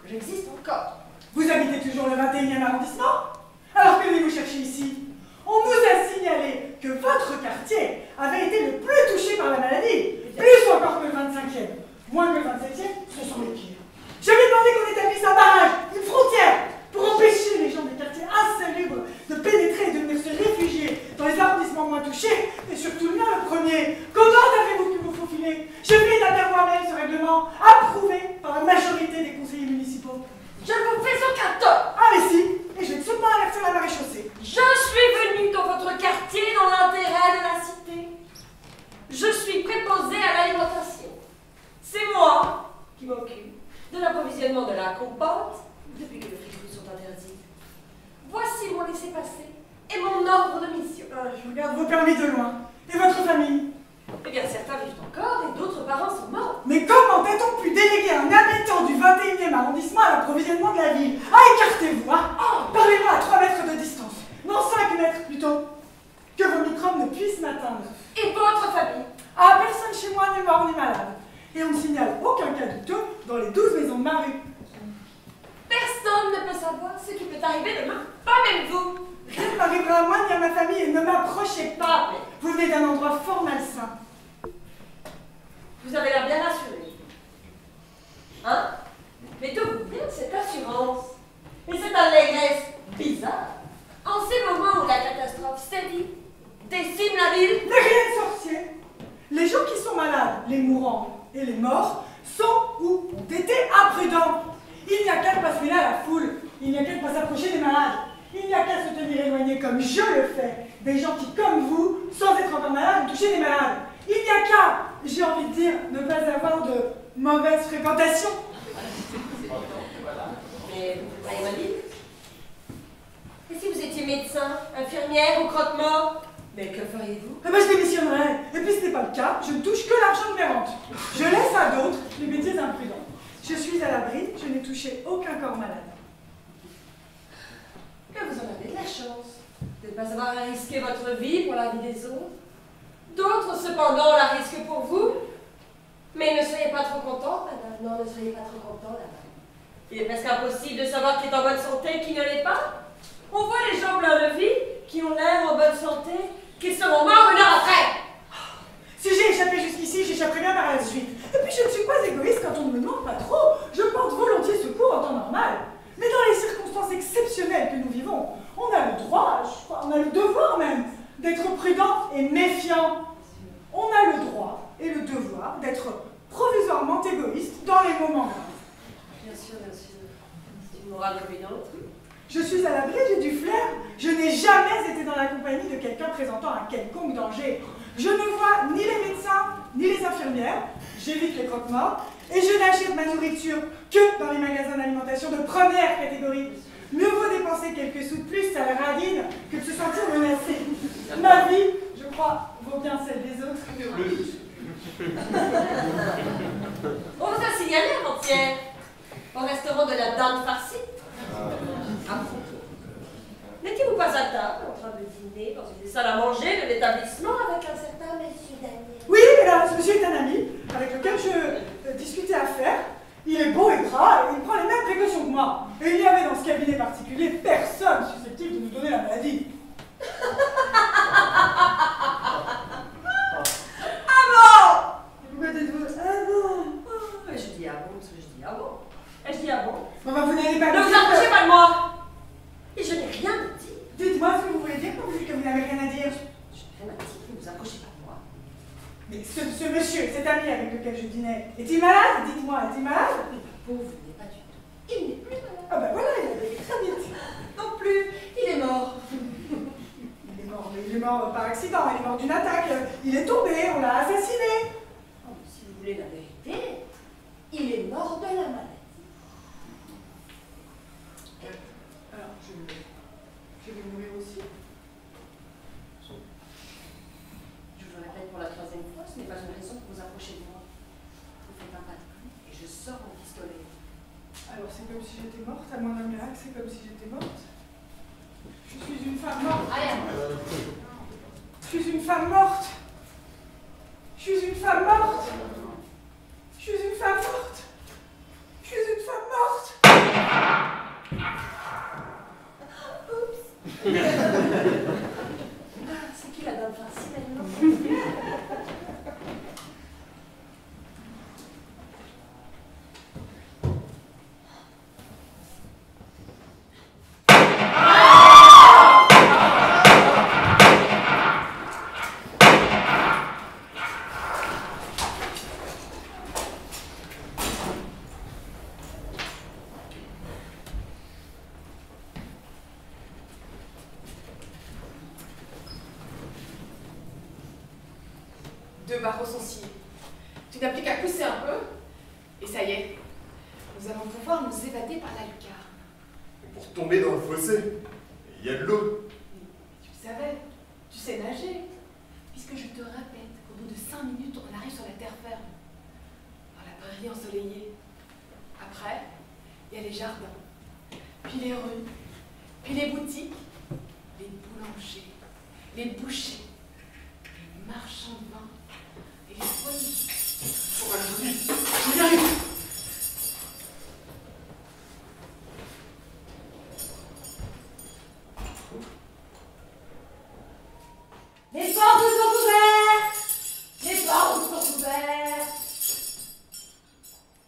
J'existe encore. Vous habitez toujours le 21e arrondissement? Alors que venez-vous chercher ici? On nous a signalé que votre quartier avait été le plus touché par la maladie. Plus encore que le 25e. Moins que le 27e, ce sont les pires. J'avais demandé qu'on établisse un barrage, une frontière, pour empêcher les gens des quartiers insalubres de pénétrer et de venir se réfugier dans les arrondissements moins touchés, et surtout le mien, le premier. Comment avez-vous pu vous faufiler? J'ai fait établir moi-même ce règlement, approuvé par la majorité des conseillers municipaux. Je ne vous fais aucun tort. Ah mais si, et je vais tout simplement avertir la maréchaussée. Je suis venue dans votre quartier dans l'intérêt de la cité. Je suis préposée à l'alimentation. C'est moi qui m'occupe de l'approvisionnement de la compote depuis que les frigots sont interdits. Voici mon laissez-passer et mon ordre de mission. Je regarde vos permis de loin. Et votre famille? Eh bien, certains vivent encore et d'autres parents sont morts. Mais comment a-t-on pu déléguer un habitant du 21e arrondissement à l'approvisionnement de la ville? Ah, écartez-vous, hein! Parlez-moi à 3 mètres de distance. arriver demain. Pas même vous. Rien ne m'arrivera à moi ni à ma famille et ne m'approchez pas. Vous venez d'un endroit fort malsain. Vous avez l'air bien rassuré. Hein? Mais d'où vous vient cette assurance? Et cette allégresse bizarre? En ces moments où la catastrophe sévit, décime la ville. Mais rien de sorcier. Les gens qui sont malades, les mourants et les morts, sont ou ont été imprudents. Il n'y a qu'à ne pas se mêler à la foule. Il n'y a qu'à ne pas s'approcher des malades. Il n'y a qu'à se tenir éloigné comme je le fais, des gens qui, comme vous, sans être encore malades, ont touché des malades. Il n'y a qu'à, j'ai envie de dire, ne pas avoir de mauvaise fréquentation. Mais vous pouvez pas dire. Et si vous étiez médecin, infirmière ou croque-mort? Mais que feriez-vous? Eh ben, je démissionnerai. Et puis ce n'est pas le cas, je ne touche que l'argent de mes rentes. Je laisse à d'autres les métiers imprudents. Je suis à l'abri, je n'ai touché aucun corps malade. Que vous en avez de la chance de ne pas avoir à risquer votre vie pour la vie des autres. D'autres, cependant, la risquent pour vous. Mais ne soyez pas trop contente, madame. Non, ne soyez pas trop contente, madame. Il est presque impossible de savoir qui est en bonne santé et qui ne l'est pas. On voit les gens pleins de vie, qui ont l'air en bonne santé, qui seront morts 1 heure après. Si j'ai échappé jusqu'ici, j'échapperai bien par la suite. Et puis je ne suis pas égoïste quand on ne me demande pas trop. Je porte volontiers secours en temps normal. Mais dans les circonstances exceptionnelles que nous vivons, on a le droit, je crois, on a le devoir même, d'être prudent et méfiant. On a le droit et le devoir d'être provisoirement égoïste dans les moments graves. Bien sûr, c'est une morale comme une autre. Je suis à l'abri, j'ai du flair. Je n'ai jamais été dans la compagnie de quelqu'un présentant un quelconque danger. Je ne vois ni les médecins, ni les infirmières. J'évite les croque-morts. Et je n'achète ma nourriture que dans les magasins d'alimentation de première catégorie. Mieux vaut dépenser quelques sous de plus à la radine que de se sentir menacé. Ma vie, je crois, vaut bien celle des autres. On vous a signalé avant-hier au restaurant de la Dinde farcie. À propos. N'étiez-vous pas à table en train de dîner dans une salle à manger de l'établissement avec un certain monsieur Daniel? Oui, hélas, ce monsieur est un ami avec lequel je discutais affaires. Il est beau et gras et il prend les mêmes précautions que moi. Et il y avait dans ce cabinet particulier personne susceptible de nous donner la maladie. Ah bon? Pourquoi dites-vous ah bon? Je dis ah bon parce que je dis ah bon. Et je dis ah bon. Enfin, vous n'allez pas ne vous approchez pas de moi. Et je n'ai rien dit. Dites-moi ce que vous voulez dire quand vous dites que vous n'avez rien à dire. Je n'ai rien à dire, ne vous approchez pas de moi. Mais ce monsieur, cet ami avec lequel je dînais, est-il malade? Dites-moi, est-il malade? Pauvre, il n'est pas du tout. Il n'est plus malade. Ah ben voilà, il a été très vite. Non plus, il est mort. Il est mort, mais il est mort par accident, il est mort d'une attaque. Il est tombé, on l'a assassiné. Oh, mais si vous voulez la vérité, il est mort de la maladie. Alors, je vais mourir aussi. Je vous le répète pour la 3e fois, ce n'est pas une raison pour vous approcher de moi. Vous faites un pas de plus et je sors mon pistolet. Alors c'est comme si j'étais morte, à moins d'un miracle, c'est comme si j'étais morte. Je suis une femme morte. Je suis une femme morte. Je suis une femme morte. Je suis une femme morte. Je suis une femme morte. Oups. C'est qui la dame farcie maintenant? Deux barreaux sont sciés. Tu n'as plus qu'à pousser un peu, et ça y est. Nous allons pouvoir nous évader par la lucarne. Et pour tomber dans le fossé, il y a de l'eau. Tu le savais, tu sais nager. Puisque je te répète qu'au bout de 5 minutes, on arrive sur la terre ferme. Dans la prairie ensoleillée. Après, il y a les jardins, puis les rues, puis les boutiques, les boulangers, les bouchers, les marchands de vin et les poignées. On va le vite. Je y arrive. Les portes sont ouvertes! Les portes sont ouvertes!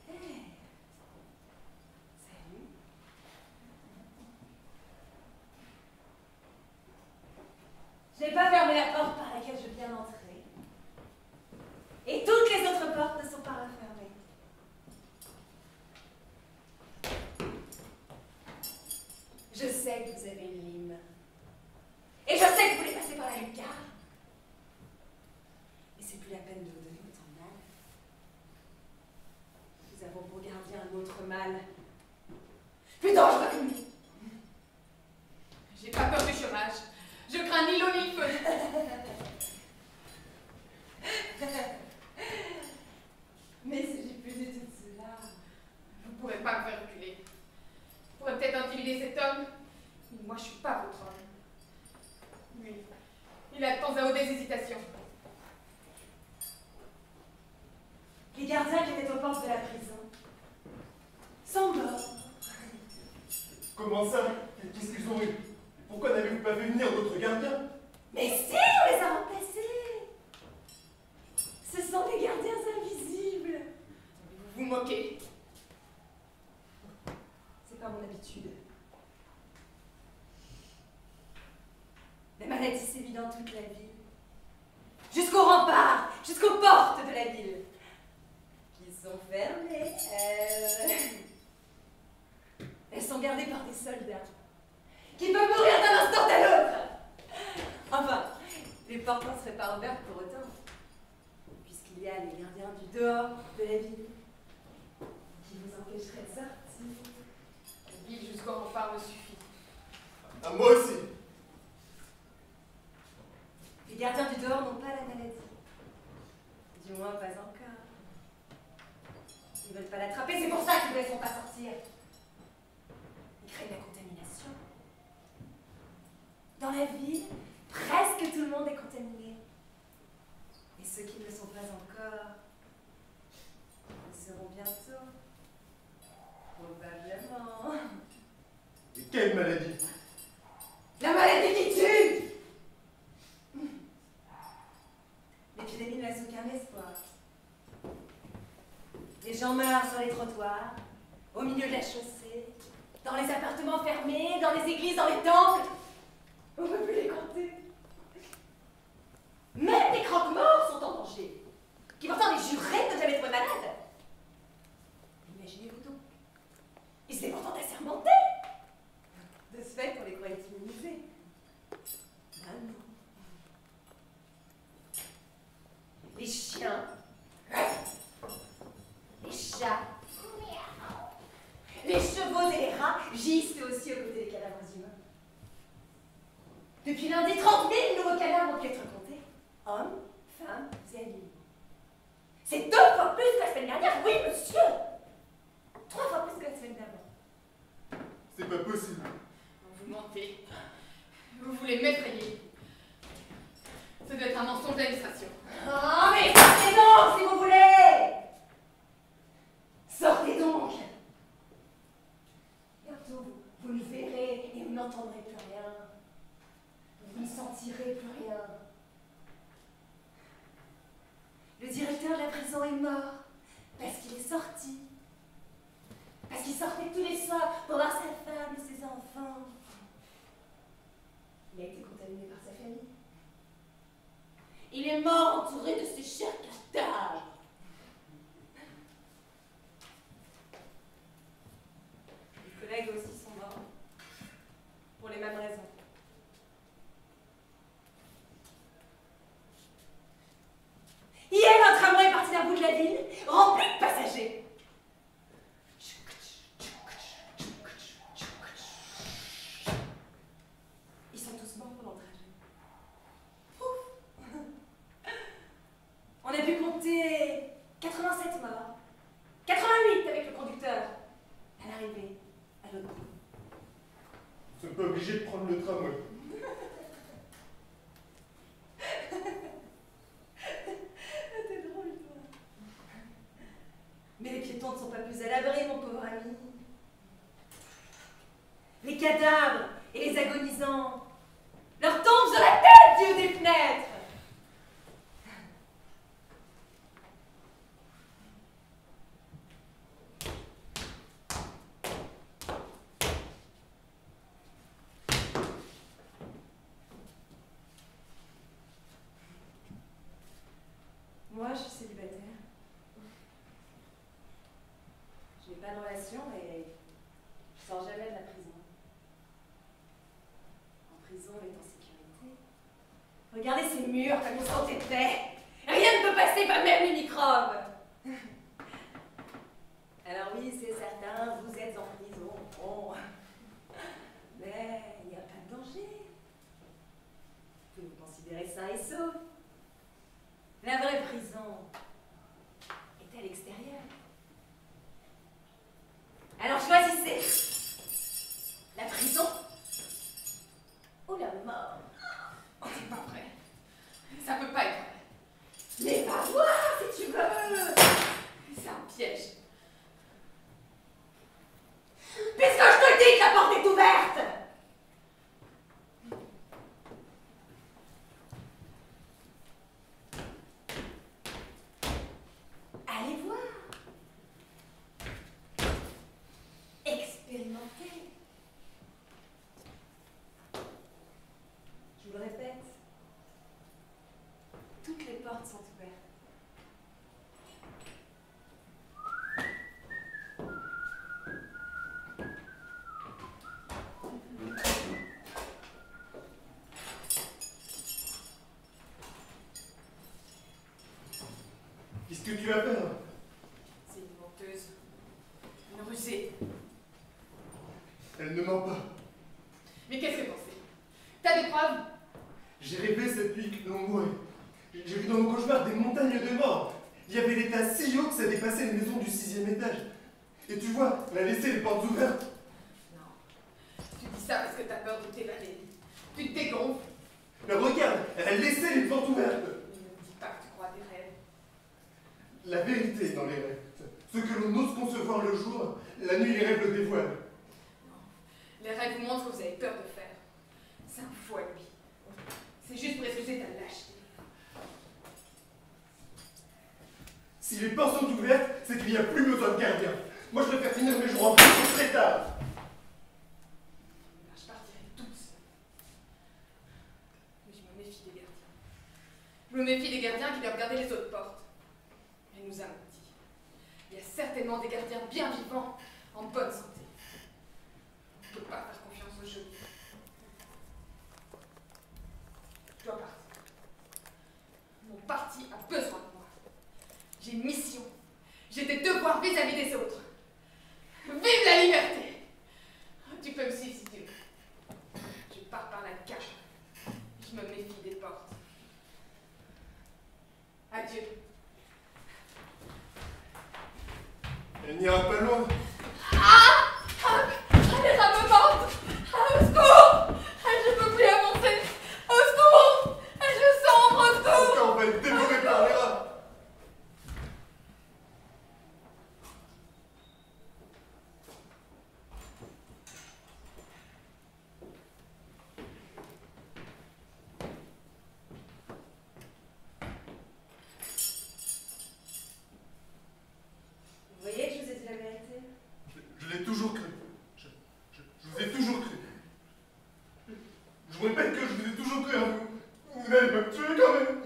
Hey. Salut. Je n'ai pas fermé la porte par laquelle je viens d'entrer. Et toutes les autres portes ne sont pas refermées. Je sais que vous avez une lime. Et je sais que vous voulez passer par la lucarne. Et c'est plus la peine de vous donner autant de mal. Nous avons pour gardien un autre mal. Plus dangereux que lui. J'ai pas peur du chômage. Je crains ni l'eau ni le feu. Mais il s'agit plus du tout de cela. Vous pourrez pas me faire reculer. Vous pourrez peut-être intimider cet homme, mais moi je suis pas votre homme. Lui, il a de temps à autre des hésitations. Les gardiens qui étaient aux portes de la prison sont morts. Comment ça? Qu'est-ce qu'ils ont eu? Pourquoi n'avez-vous pas fait venir d'autres gardiens? Mais si, on les a remplacés. Ce sont des gardiens invisibles. Vous vous moquez. C'est pas mon habitude. La maladie sévit dans toute la ville. Jusqu'aux remparts, jusqu'aux portes de la ville. Qui sont fermées. Elles sont gardées par des soldats. Qui peuvent mourir d'un instant à l'autre. Enfin, les portes ne seraient pas ouvertes pour autant. Puisqu'il y a les gardiens du dehors de la ville. Qui vous empêcheraient de sortir. La ville jusqu'au rempart me suffit. À moi aussi. Les gardiens du dehors n'ont pas la maladie. Du moins, pas encore. Ils ne veulent pas l'attraper, c'est pour ça qu'ils ne laisseront pas sortir. Ils craignent la contamination. Dans la ville, presque tout le monde est contaminé. Et ceux qui ne le sont pas encore le seront bientôt. Probablement. Et quelle maladie? La maladie qui tue! L'épidémie ne laisse aucun espoir. Les gens meurent sur les trottoirs, au milieu de la chaussée, dans les appartements fermés, dans les églises, dans les temples. On ne peut plus les compter. Même les croque-morts sont en danger, qui pourtant les jureraient de ne jamais tomber malade. Imaginez-vous donc. Ils étaient pourtant assermentés. De ce fait, on les croyait immunisés. Ah non. Les chiens, les chats, les chevaux et les rats gisent aussi aux côtés des cadavres humains. Depuis lundi, 30 000 nouveaux cadavres ont pu être comptés. Hommes, femmes et animaux. C'est 2 fois plus que la semaine dernière, oui monsieur! 3 fois plus que la semaine d'avant. C'est pas possible. Vous mentez. Vous voulez m'effrayer. Ça doit être un mensonge d'administration. Oh, mais sortez donc, si vous voulez! Sortez donc! Bientôt, vous ne verrez et vous n'entendrez plus rien. Vous ne sentirez plus rien. Le directeur de la prison est mort parce qu'il est sorti. Parce qu'il sortait tous les soirs pour voir sa femme et ses enfants. Il a été contaminé par sa famille. Il est mort entouré de ses chers cadavres. Les collègues aussi sont morts. Pour les mêmes raisons. Hier, un tramway est parti d'un bout de la ville, rempli de passagers. Ils sont tous morts pendant le trajet. Ouf. On a pu compter 87 morts. 88 avec le conducteur. À l'arrivée, à l'autre bout. Nous ne sommes pas obligés de prendre le tramway. T'es drôle, toi. Mais les piétons ne sont pas plus à l'abri, mon pauvre ami. Les cadavres et les agonisants prison est en sécurité. Regardez ces murs comme ils sont épais. Rien ne peut passer, pas même les microbes. Alors oui, c'est certain, vous êtes en prison. Bon. Mais il n'y a pas de danger. Vous pouvez vous considérer sain et sauf. La vraie prison est à l'extérieur. Alors choisissez. La prison ou la mort. Oh, c'est pas vrai. Ça peut pas être vrai. Mais va voir si tu veux. C'est un piège. Puisque je te dis que la porte est ouverte. Allez voir. Expérimentez. Je vous le répète, toutes les portes sont ouvertes. Qu'est-ce que tu as peur? C'est une menteuse. Une rusée. Elle ne ment pas. Mais qu'est-ce que t'en sais? T'as des preuves? J'ai rêvé cette nuit que l'on mourait. J'ai vu dans mon cauchemar des montagnes de morts. Il y avait des tas si hauts que ça dépassait les maisons du 6e étage. Et tu vois, elle a laissé les portes ouvertes. Non. Tu dis ça parce que t'as peur de t'évader. Tu te dégonfles. Mais regarde, elle a laissé les portes ouvertes. Ne me dis pas que tu crois à tes rêves. La vérité est dans les rêves. Ce que l'on ose concevoir le jour, la nuit les rêves le dévoilent. Les rêves vous montrent ce que vous avez peur de faire. C'est un fou à lui. C'est juste pour excuser ta lâcheté. Si les portes sont ouvertes, c'est qu'il n'y a plus besoin de gardien. Moi, je préfère finir mes jours en prison très tard. Je partirai toute seule. Mais je me méfie des gardiens. Je me méfie des gardiens qui doivent garder les autres portes. Elle nous a menti. Il y a certainement des gardiens bien vivants, en bonne santé. On ne peut pas faire confiance aux jeux. Je dois partir. Mon parti a besoin de moi. J'ai une mission. J'ai des devoirs vis-à-vis des autres. Vive la liberté! Tu peux me suivre si tu veux. Je pars par la cage. Je me méfie des portes. Adieu. Elle n'ira pas loin. Les rats me mordent! Au secours! Je ne peux plus avancer! Au secours! Je sombre! Au secours! On va être dévoré par les rats. Vous voyez que je vous ai dit la vérité. Je l'ai toujours cru. Je vous ai toujours cru. Je vous répète que je vous ai toujours cru à vous. Vous allez me tuer quand même.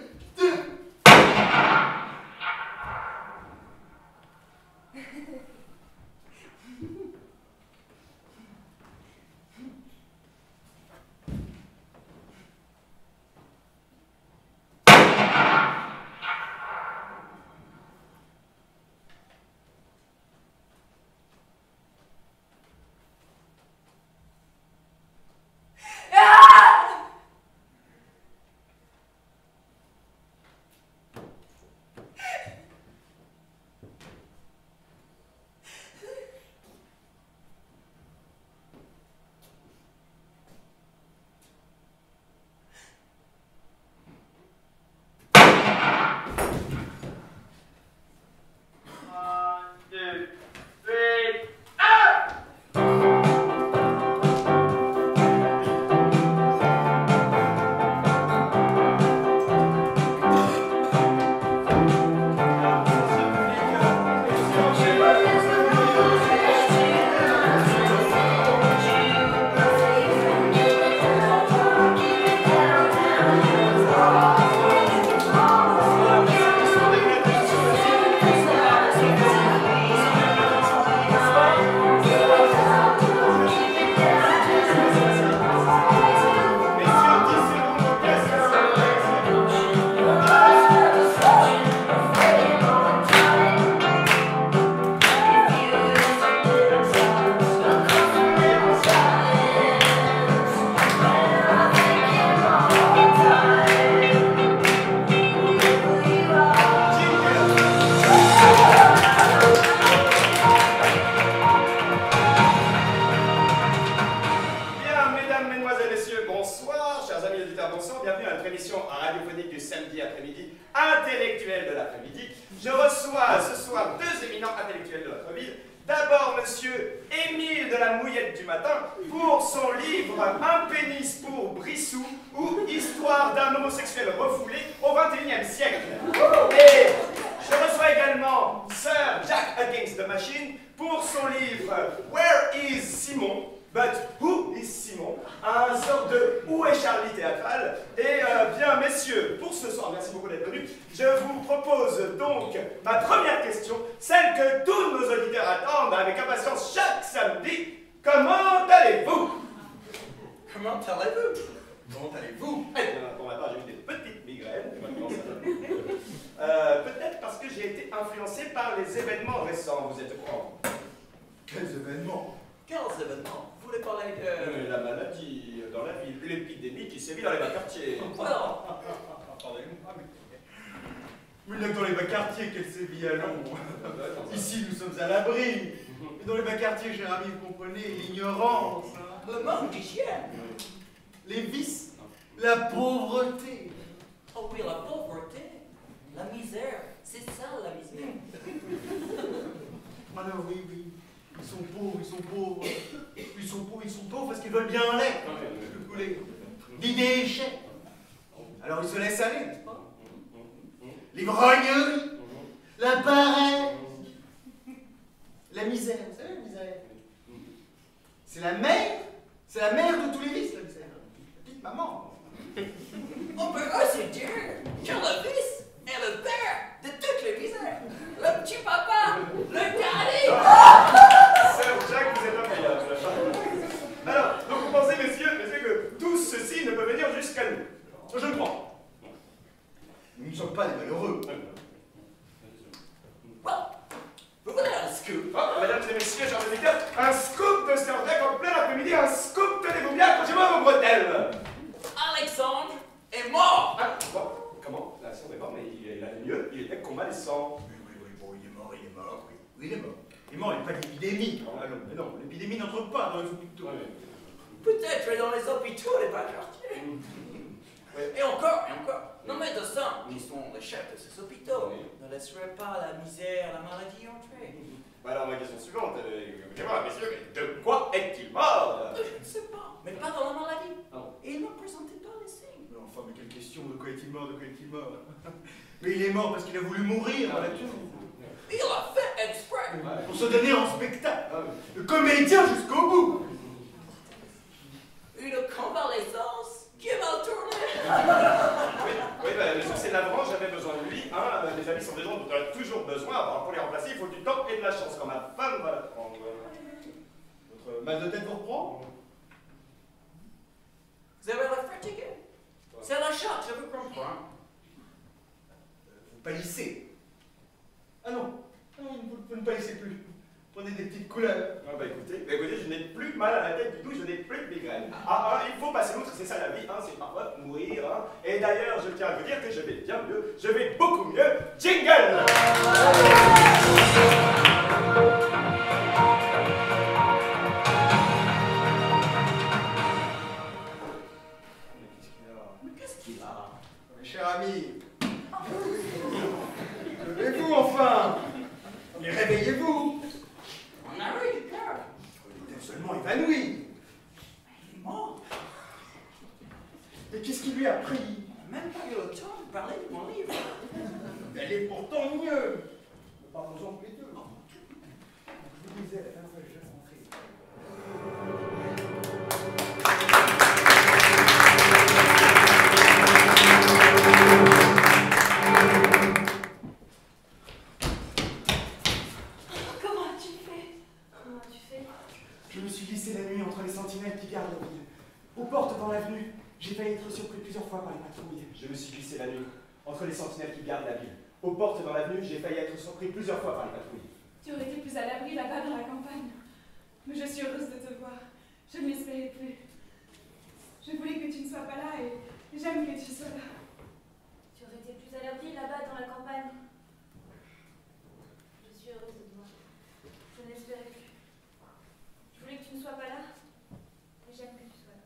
auditeurs, bonsoir, bienvenue à notre émission radiophonique du samedi après-midi, intellectuelle de l'après-midi. Je reçois ce soir deux éminents intellectuels de notre ville. D'abord, monsieur Émile de la Mouillette du Matin, pour son livre Un pénis pour Brissou, ou Histoire d'un homosexuel refoulé au XXIe siècle. Et je reçois également Sir Jack Against the Machine, pour son livre Where is Simon? But who is Simon? Un sort de Où est Charlie théâtral. Et bien, messieurs, pour ce soir, merci beaucoup d'être venus, je vous propose donc ma première question, celle que tous nos auditeurs attendent avec impatience chaque samedi. Comment allez-vous? Comment allez-vous? Comment allez-vous? Eh bien, pour ma part, j'ai eu des petites migraines, et maintenant ça va. Peut-être parce que j'ai été influencé par les événements récents, vous êtes au courant? Quels événements? Quels événements? Vous voulez parler de... La maladie dans la ville, l'épidémie qui sévit dans les bas quartiers. Pardonnez-moi, mais il n'y a que dans les bas quartiers qu'elle sévit à Londres. Ici, nous sommes à l'abri. Mais dans les bas quartiers, cher ami, vous comprenez, l'ignorance. Le manque d'hygiène. Les vices, la pauvreté. Oh oui, la pauvreté, la misère, c'est ça la misère. Alors oui, oui, ils sont pauvres, ils sont pauvres. Ils sont pauvres, ils sont pauvres parce qu'ils veulent bien un lait. Vous voulez l'idée échec. Alors ils se laissent aller, n'est-ce pas? L'ivrognerie, la paresse, la misère. Vous savez, la misère, c'est la mère de tous les vices, la misère. La petite maman. On peut aussi dire que le vice est le père de toutes les misères. Le petit papa, le daddy. Sir Jack, vous êtes incroyable. Alors, donc vous pensez, messieurs, que tout ceci ne peut venir jusqu'à nous? Je le prends. Nous ne sommes pas des malheureux. Bon, vous voulez un scoop? Oh, mesdames et messieurs, chers auditeurs, un scoop de Sir Jack en plein après-midi, un scoop, tenez-vous bien, accrochez-moi vos bretelles. Alexandre est mort. Ah, bon, comment? Alexandre est mort, mais il allait mieux, il était convalescent. Oui, bon, il est mort, oui. Il est mort. Il est mort, il n'y a pas d'épidémie. Mais non, l'épidémie n'entre pas dans les hôpitaux. Peut-être dans les hôpitaux, les bas quartiers. Et encore, nos médecins, qui sont les chefs de ces hôpitaux, ne laisseraient pas la misère, la maladie entrer. Bah alors, ma question suivante, écoutez-moi, messieurs, de quoi est-il mort? Je ne sais pas, mais pas dans la maladie. Non. Et il ne présentait pas les signes. Mais enfin, mais quelle question, de quoi est-il mort? Mais il est mort parce qu'il a voulu mourir dans la tour. Il a fait exprès. Pour se donner en spectacle. Le comédien jusqu'au bout. Une convalescence qui est mal tournée. Oui, bah, monsieur, c'est navrant, j'avais besoin de lui. Hein, les amis sont des gens dont on a toujours besoin. Alors, pour les remplacer, il faut du temps et de la chance. Quand ma femme va la prendre. Votre mal de tête vous reprend? Vous avez l'air fatigué. C'est la choc, je vous comprends. Vous pâlissez. Ah non, vous ne pâlissez plus. Prenez des petites couleurs. Ah bah écoutez, je n'ai plus mal à la tête du tout, je n'ai plus de migraine. Il faut passer l'autre, c'est ça la vie, c'est parfois mourir. Et d'ailleurs, je tiens à vous dire que je vais bien mieux, je vais beaucoup mieux. Jingle! Mais qu'est-ce qu'il a? Mes chers amis, levez-vous enfin! Mais réveillez-vous! On a eu du cœur. Il était seulement évanoui. Il est mort. Mais qu'est-ce qui lui a pris? Il n'a même pas eu le temps de parler de mon livre. Elle est pourtant mieux. Parlons-en tous les deux. Je vous disais la dernière fois que je suis rentré. Comment tu fais? Je me suis glissé la nuit entre les sentinelles qui gardent la ville. Aux portes dans l'avenue, j'ai failli être surpris plusieurs fois par les patrouilles. Je me suis glissé la nuit entre les sentinelles qui gardent la ville. Aux portes dans l'avenue, j'ai failli être surpris plusieurs fois par les patrouilles. Tu aurais été plus à l'abri là-bas dans la campagne. Mais je suis heureuse de te voir. Je ne l'espérais plus. Je voulais que tu ne sois pas là et j'aime que tu sois là. Tu aurais été plus à l'abri là-bas dans la campagne. Je suis heureuse de te voir. Je n'espérais plus. Je voulais que tu ne sois pas là et j'aime que tu sois là.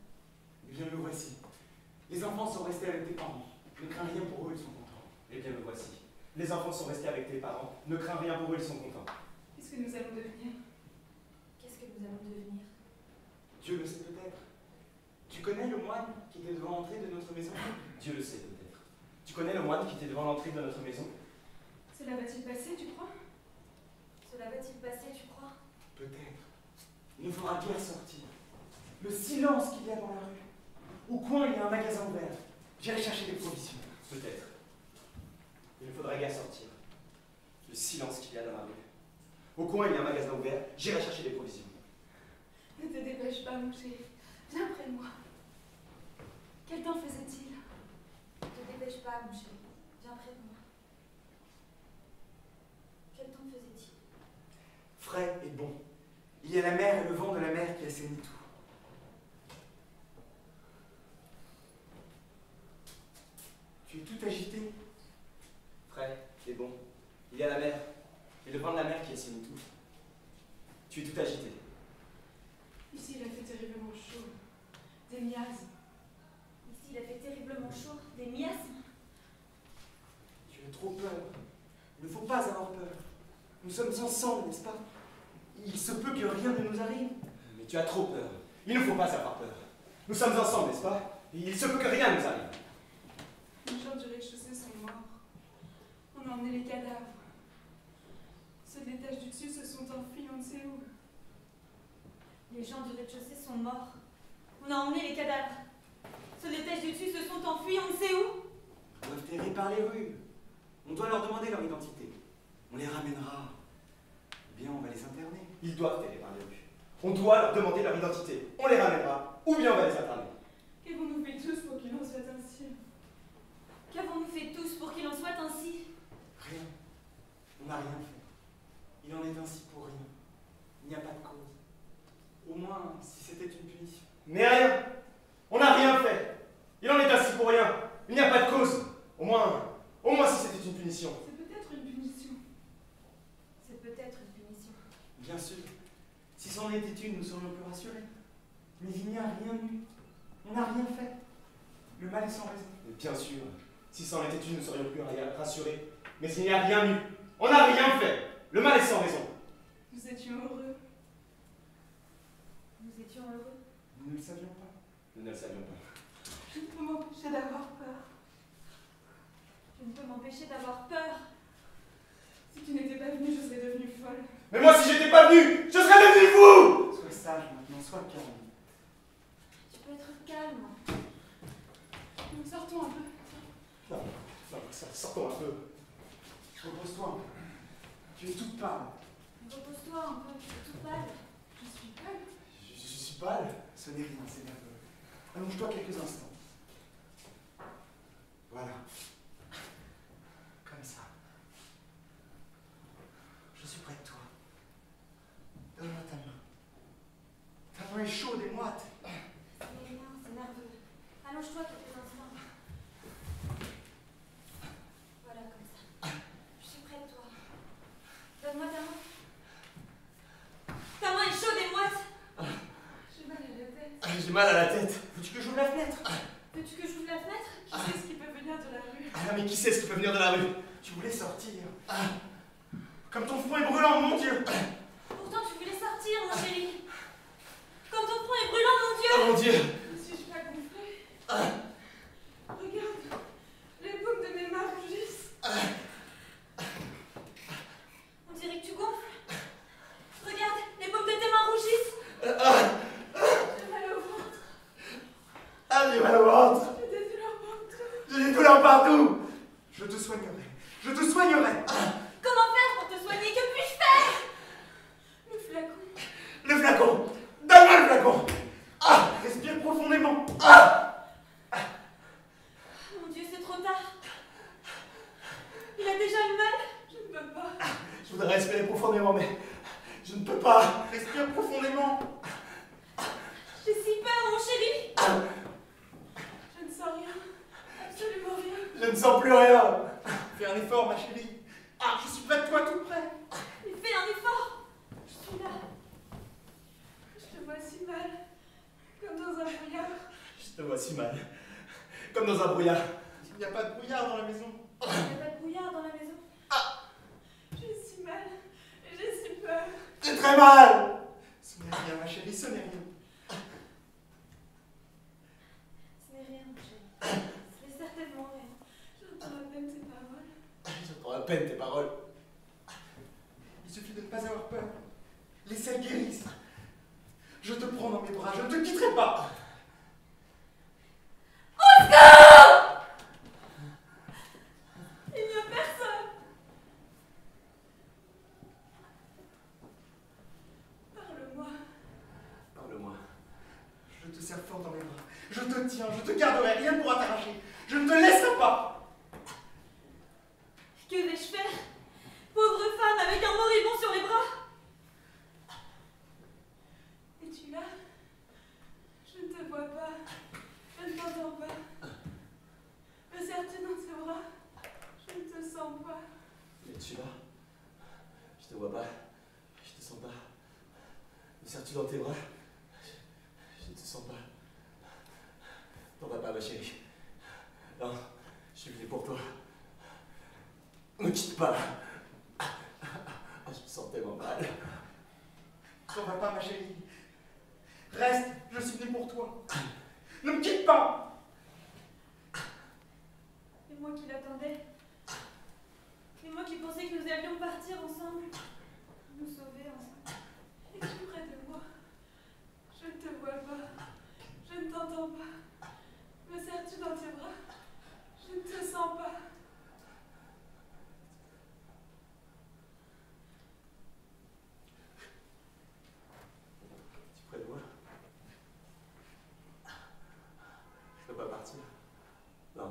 Eh bien, me voici. Les enfants sont restés avec tes parents. Ne crains rien pour eux, ils sont contents. Eh bien, me voici. Les enfants sont restés avec tes parents. Ne crains rien pour eux, ils sont contents. Qu'est-ce que nous allons devenir? Qu'est-ce que nous allons devenir? Dieu le sait peut-être. Tu connais le moine qui était devant l'entrée de notre maison? Dieu le sait peut-être. Tu connais le moine qui était devant l'entrée de notre maison? Cela va-t-il passer, tu crois? Cela va-t-il passer, tu crois? Peut-être. Il nous faudra guère sortir. Le silence qu'il y a dans la rue. Au coin, il y a un magasin ouvert. J'irai chercher des provisions. Peut-être. Il ne faudra guère sortir. Le silence qu'il y a dans la rue. Au coin, il y a un magasin ouvert. J'irai chercher des provisions. Ne te dépêche pas, mon chéri. Viens près de moi. Quel temps faisait-il? Ne te dépêche pas, mon chéri. Viens près de moi. Quel temps faisait-il? Frais et bon. Il y a la mer et le vent de la mer qui assainit tout. Tu es tout agité. Frais et bon. Il y a la mer et le vent de la mer qui assainit tout. Tu es tout agité. Ici, il a fait terriblement chaud. Des miasmes. Ici, il a fait terriblement chaud. Des miasmes. Tu as trop peur. Il ne faut pas avoir peur. Nous sommes ensemble, n'est-ce pas? Il se peut que rien ne nous arrive. Mais tu as trop peur. Il ne faut pas avoir peur. Nous sommes ensemble, n'est-ce pas? Il se peut que rien ne nous arrive. Les gens du rez-de-chaussée sont morts. On a emmené les cadavres. Ceux de l'étage du dessus se sont enfuis, on ne sait où. Les gens du rez-de-chaussée sont morts. On a emmené les cadavres. Ceux de l'étage du dessus se sont enfuis, on ne sait où. Ils doivent errer par les rues. On doit leur demander leur identité. On les ramènera. Eh bien, on va les interner. Ils doivent errer par les rues. On doit leur demander leur identité. On les ramènera, ou bien on va les interner. Qu'avons-nous fait tous pour qu'il en soit ainsi? Qu'avons-nous fait tous pour qu'il en soit ainsi? Rien. On n'a rien fait. Il en est ainsi pour rien. Il n'y a pas de cause. Au moins, si c'était une punition. Mais rien. On n'a rien fait. Il en est ainsi pour rien. Il n'y a pas de cause. Au moins si c'était une punition. C'est peut-être une punition. C'est peut-être une punition. Bien sûr. Si c'en était une, nous serions plus rassurés. Mais il n'y a rien eu. On n'a rien fait. Le mal est sans raison. Et bien sûr. Si c'en était une, nous serions plus rassurés. Mais il n'y a rien eu. On n'a rien fait. Le mal est sans raison. Nous étions heureux. Nous étions heureux. Nous ne le savions pas. Nous ne le savions pas. Je ne peux m'empêcher d'avoir peur. Je ne peux m'empêcher d'avoir peur. Si tu n'étais pas venue, je serais devenue folle. Mais moi, si j'étais pas venu, je serais devenu fou. Sois sage maintenant, sois calme. Tu peux être calme. Nous sortons un peu. Non, sortons un peu. Repose-toi un peu. Tu es toute pâle. Repose-toi un peu, tu es toute pâle. Je suis pâle. Je suis pâle. Ce n'est rien, c'est nerveux. Allonge-toi quelques instants. Voilà. Comme ça. Je suis près de toi. Donne-moi ta main. Ta main est chaude et moite. Ce n'est rien, c'est nerveux. Allonge-toi quelques instants. Voilà, comme ça. Je suis près de toi. Donne-moi ta main. Ta main est chaude et moite. J'ai mal à la tête. J'ai mal à la tête. Veux-tu que j'ouvre la fenêtre? Veux-tu que j'ouvre la fenêtre? Qui sait ce qui peut venir de la rue? Ah, mais qui sait ce qui peut venir de la rue? Tu voulais sortir. Comme ton front est brûlant, mon Dieu. Pourtant, tu voulais sortir, mon chéri. Comme ton front est brûlant, mon Dieu. Oh mon Dieu. Ne suis-je pas gonflée? Regarde, les paumes de mes mains rougissent. On dirait que tu gonfles. Regarde, les paumes de tes mains rougissent. J'ai mal au ventre. Ah, j'ai mal au ventre. J'ai des douleurs partout. J'ai des douleurs partout. Je te soignerai. Je te soignerai. Comment faire pour te soigner? Que puis-je faire? Le flacon. Le flacon. Donne-moi le flacon. Respire profondément. Mon Dieu, c'est trop tard. Il a déjà eu mal. Je ne peux pas. Je voudrais respirer profondément, mais je ne peux pas. Respire profondément. J'ai si peur, mon chéri. Je ne sens rien. Absolument rien. Je ne sens plus rien. Fais un effort, ma chérie. Je suis près de toi, tout près. Il fait un effort. Je suis là. Je te vois si mal. Comme dans un brouillard. Je te vois si mal. comme dans un brouillard. Il n'y a pas de brouillard dans la maison. Il n'y a pas de brouillard dans la maison. Ah. J'ai si mal. J'ai si peur. C'est très mal. Ce n'est rien, ma chérie, ce n'est rien. Ce n'est rien, ma chérie. Ce n'est certainement rien. J'entends à peine tes paroles. J'entends à peine tes paroles. Il suffit de ne pas avoir peur. Les selles guérissent. Je te prends dans mes bras, je ne te quitterai pas. Au secours! Il n'y a personne. Parle-moi. Parle-moi. Je te serre fort dans mes bras. Je te tiens, je te garderai, rien ne pourra t'arracher. Je ne te laisserai pas. Que vais-je faire? Pauvre femme avec un moribond sur les bras. Es-tu là? Je ne te vois pas. Je ne t'entends pas. Me serres-tu dans tes bras? Je ne te sens pas. Es-tu là? Je te vois pas. Je te sens pas. Me serres-tu dans tes bras? Je ne te sens pas. T'en vas pas, ma chérie. Non, je suis venu pour toi. Ne quitte pas. Je me sens tellement mal. T'en vas pas, ma chérie. Reste, je suis venu pour toi. Ne me quitte pas. Et moi qui l'attendais. Et moi qui pensais que nous allions partir ensemble. Nous sauver ensemble. Es-tu près de moi? Je ne te vois pas. Je ne t'entends pas. Me serres-tu dans tes bras? Je ne te sens pas. Près de moi. Je ne peux pas partir. Non.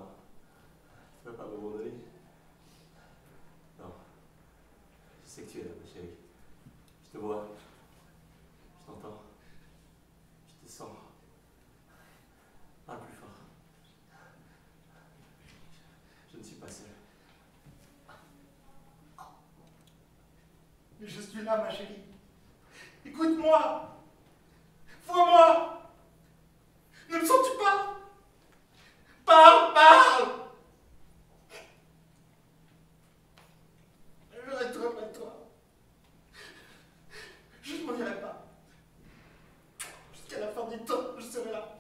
Tu ne peux pas m'abandonner. Non. Je sais que tu es là, ma chérie. Je te vois. Je t'entends. Je te sens. Parle plus fort. Je ne suis pas seul. Mais je suis là, ma chérie. Écoute-moi. Vois-moi. Ne me sens-tu pas? Parle, parle. Je resterai près de toi. Je ne m'en irai pas. Jusqu'à la fin du temps, je serai là.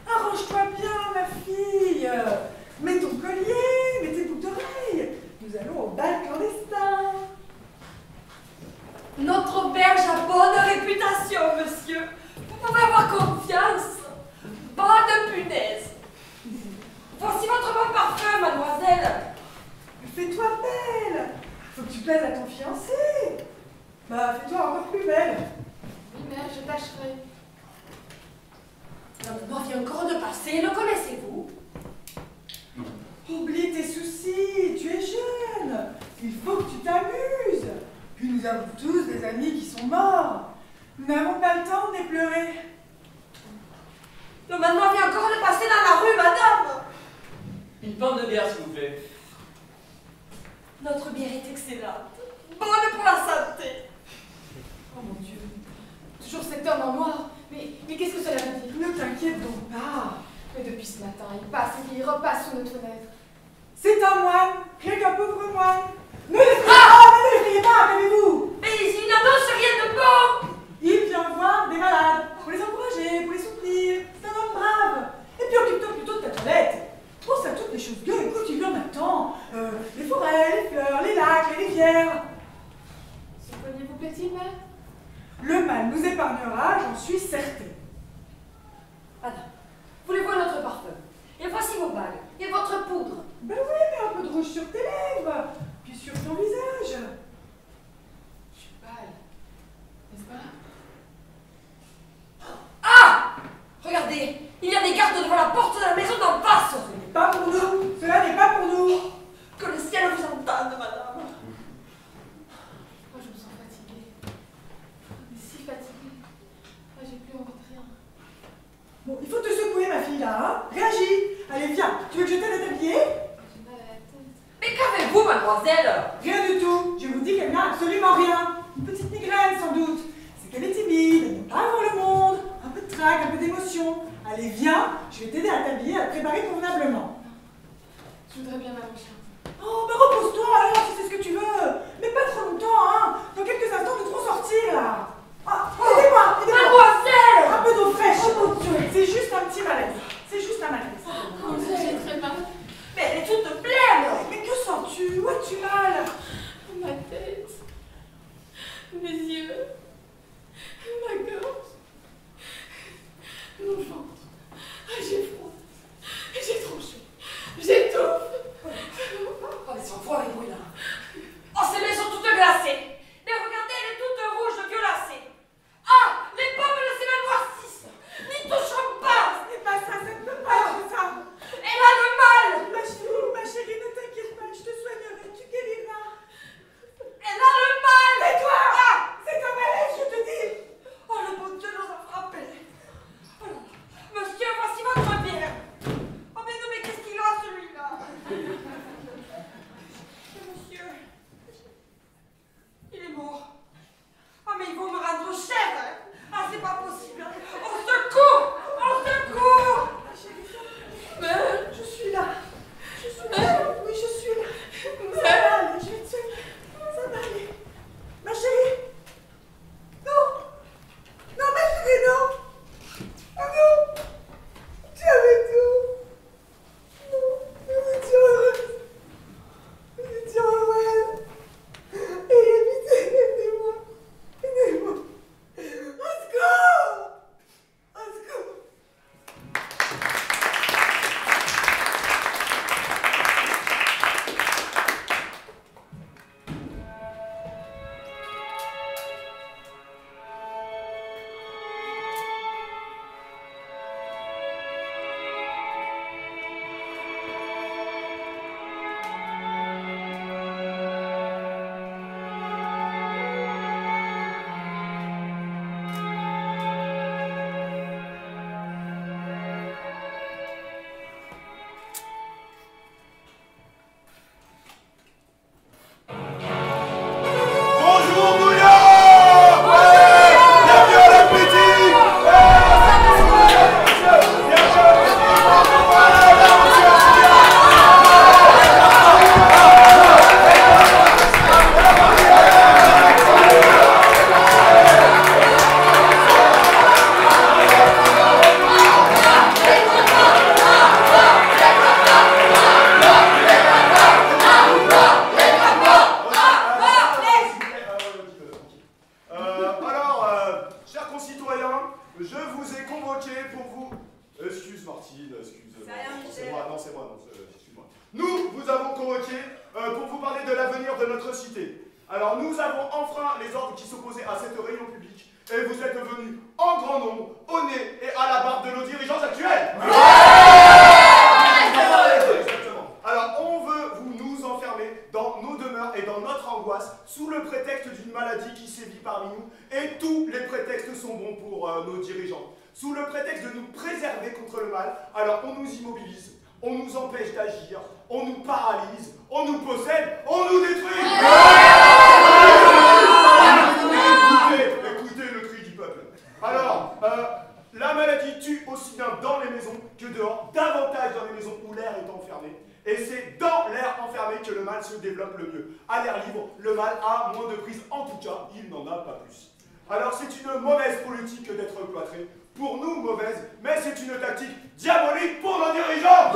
Arrange-toi bien, ma fille. Mets ton collier, mets tes boucles d'oreilles. Nous allons au bal clandestin. Notre auberge a bonne réputation, monsieur. Vous pouvez avoir confiance. Pas de punaise. Voici votre bon parfum, mademoiselle. Fais-toi belle. Faut que tu plaises à ton fiancé. Bah, fais-toi encore plus belle. Oui, mère, je tâcherai. Maintenant vient encore de passer, le connaissez-vous? Oublie tes soucis, tu es jeune. Il faut que tu t'amuses. Puis nous avons tous des amis qui sont morts. Nous n'avons pas le temps de les pleurer. Le maintenant vient encore de passer dans la rue, madame. Une pinte de bière, s'il vous plaît. Notre bière est excellente. Bonne pour la santé. Oh mon Dieu. Toujours cet homme en noir. Mais qu'est-ce que cela veut dire? Ne t'inquiète donc pas. Mais depuis ce matin, il passe et il repasse sous notre fenêtre. C'est un moine, rien qu'un pauvre moine. Ne l'effrayez pas, calmez-vous. Mais il n'annonce rien de bon. Il vient voir des malades, pour les encourager, pour les soutenir. C'est un homme brave. Et puis occupe-toi plutôt de ta toilette. Pense à toutes les choses bien, écoute, il y en a tant. Les forêts, les fleurs, les lacs, les rivières. Ce collier vous plaît-il, mère? Le mal nous épargnera, j'en suis certaine. Madame, voulez-vous notre parfum? Et voici vos bagues et votre poudre. Ben oui, mais un peu de rouge sur tes lèvres, puis sur ton visage. Rien du tout. Je vous dis qu'elle n'a absolument rien. Une petite migraine, sans doute. C'est qu'elle est timide, elle n'aime pas voir le monde. Un peu de trac, un peu d'émotion. Allez, viens, je vais t'aider à t'habiller, à te préparer convenablement. Je voudrais bien m'allonger. Oh, mais repose-toi alors, si c'est ce que tu veux. Mais pas trop longtemps, hein. Dans quelques instants, nous devrons sortir, là. Ah, aidez-moi, aidez-moi. Mademoiselle! Un peu d'eau fraîche. Oh mon Dieu! C'est juste un petit malaise. C'est juste un malaise. Oh, j'ai très mal. Mais elle est toute pleine! Mais que sens-tu? Où as-tu mal? Ma tête, mes yeux, ma gorge, mon ventre. Ah, j'ai froid, j'ai trop chaud, j'étouffe. Oh, les enfoirés brûlants! Oh, ces mains sont toutes glacées! Mais regardez, elle est toute rouge de violacée! Ah! Les pommes de ses mains noircissent! N'y touchons pas! Ce n'est pas ça, ça ne peut pas être ça. Elle a le mal! Ma chérie, ne t'inquiète pas, je te soignerai, tu guériras. Elle a le mal! Tais-toi! Ah! C'est un malaise, je te dis. Oh, le bon Dieu nous a frappés! Oh là là. Monsieur, voici votre bière! Oh, mais non, mais qu'est-ce qu'il a, celui-là? Monsieur, il est mort. Ah, mais ils vont me rendre chèvre! Ah, c'est pas possible! Au secours! Au secours! Ma chérie, je suis là. Je suis là. Oui, je suis là. Ça va aller, je vais te soigner. Ça va aller. Ma chérie. Non. Non, ma chérie, non. Oh non. Tu avais tout. Non, vous étiez heureuse. Vous étiez heureuse. Et pitié, aidez-moi. Aidez-moi. Au secours. Au secours. Bonjour Bouillon! Bienvenue à l'appétit! Alors, chers concitoyens, je vous ai convoqués pour vous... Excuse Martine, excuse... C'est moi, non, excuse-moi. Nous vous avons convoqués pour vous parler de l'avenir de notre cité. Alors, nous avons enfreint les ordres qui s'opposaient à cette réunion publique et vous êtes venus en grand nombre, au nez et à la barbe de nos dirigeants actuels. Exactement. Alors, on veut nous enfermer dans nos demeures et dans notre angoisse sous le prétexte d'une maladie qui sévit parmi nous, et tous les prétextes sont bons pour nos dirigeants. Sous le prétexte de nous préserver contre le mal, alors on nous immobilise, on nous empêche d'agir, on nous paralyse, on nous possède, on nous détruit. Écoutez le cri du peuple. Alors, la maladie tue aussi bien dans les maisons que dehors, davantage dans les maisons où l'air est enfermé. Et c'est dans l'air enfermé que le mal se développe le mieux. À l'air libre, le mal a moins de prise. En tout cas, il n'en a pas plus. Alors c'est une mauvaise politique d'être cloîtré. Pour nous, mauvaise, mais c'est une tactique diabolique pour nos dirigeants.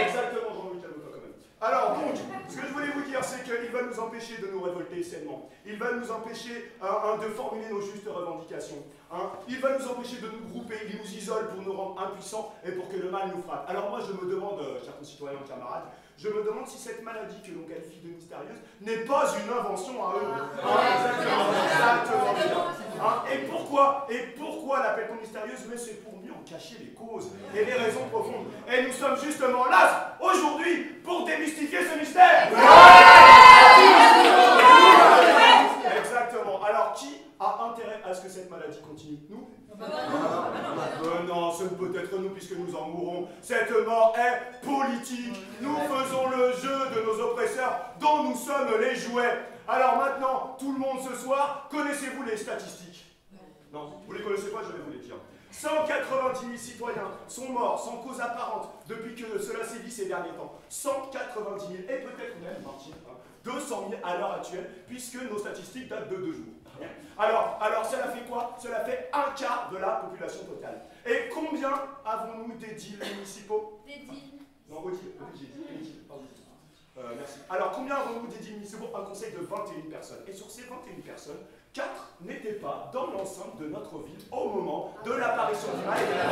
Exactement, Jean-Louis, calme-toi quand même. Alors donc, ce que je voulais vous dire, c'est qu'ils veulent nous empêcher de nous révolter sainement. Ils veulent nous empêcher de formuler nos justes revendications. Ils veulent nous empêcher de nous grouper, ils nous isolent pour nous rendre impuissants et pour que le mal nous frappe. Alors moi je me demande, chers concitoyens, camarades, je me demande si cette maladie que l'on qualifie de mystérieuse n'est pas une invention à eux. Exactement. Et pourquoi l'appelle-t-on mystérieuse? Mais c'est pour mieux en cacher les causes et les raisons profondes. Et nous sommes justement là, aujourd'hui, pour démystifier ce mystère. Exactement. Alors qui a intérêt à ce que cette maladie continue? Nous? Non, ce ne peut être nous puisque nous en mourrons. Cette mort est politique. Nous faisons le jeu de nos oppresseurs dont nous sommes les jouets. Alors maintenant, tout le monde ce soir, connaissez-vous les statistiques? Non, vous les connaissez pas, je vais vous les dire. 190 000 citoyens sont morts sans cause apparente depuis que cela sévit ces derniers temps. 190 000, et peut-être même, Martine, 200 000 à l'heure actuelle, puisque nos statistiques datent de 2 jours. Alors cela fait quoi? Cela fait un quart de la population totale. Et combien avons-nous d'édiles municipaux? D'édiles? Non, édiles, pardon. Merci. Alors, combien avons-nous d'édiles municipaux? Un conseil de 21 personnes. Et sur ces 21 personnes, 4 n'étaient pas dans l'enceinte de notre ville au moment de l'apparition du mal et de la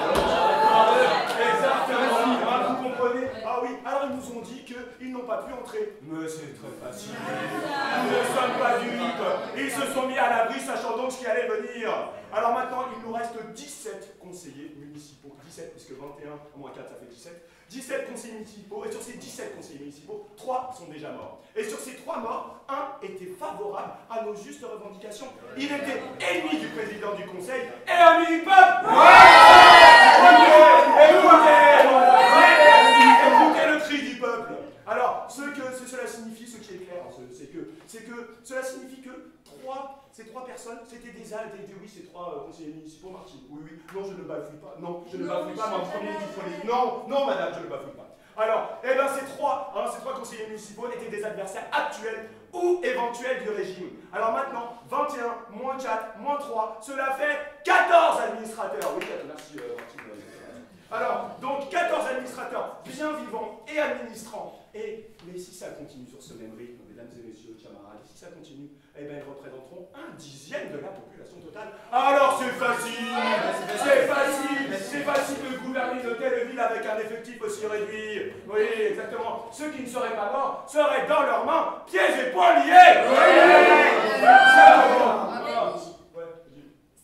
exactement, vous comprenez? Ah oui, alors ils nous ont dit qu'ils n'ont pas pu entrer. Mais c'est très facile. Nous ne sommes pas dupes. Ils se sont mis à l'abri, sachant donc ce qui allait venir. Alors maintenant, il nous reste 17 conseillers municipaux. 17, puisque 21 moins 4, ça fait 17. 17 conseillers municipaux, et sur ces 17 conseillers municipaux, 3 sont déjà morts. Et sur ces 3 morts, un était favorable à nos justes revendications. Il était ennemi du président du conseil et ami du peuple. Écoutez le cri du peuple. Alors, ce que cela signifie, ce qui est clair, c'est que cela signifie que ces 3 personnes, c'était oui, ces 3 conseillers municipaux, Martine. Oui, non, je ne bafouille pas. Non, je ne bafouille pas, mon premier qui Non, madame, je ne bafouille pas. Alors, eh bien, ces trois conseillers municipaux étaient des adversaires actuels ou éventuels du régime. Alors maintenant, 21, moins 4, moins 3, cela fait 14 administrateurs. Oui, merci, Martine. Alors, donc 14 administrateurs bien vivants et administrants. Mais si ça continue sur ce même rythme, mesdames et messieurs, camarades, si ça continue, eh bien, ils représenteront 1/10 de la population totale. Alors c'est facile, c'est facile de gouverner une telle ville avec un effectif aussi réduit. Oui, exactement. Ceux qui ne seraient pas morts seraient dans leurs mains, pieds et poings liés.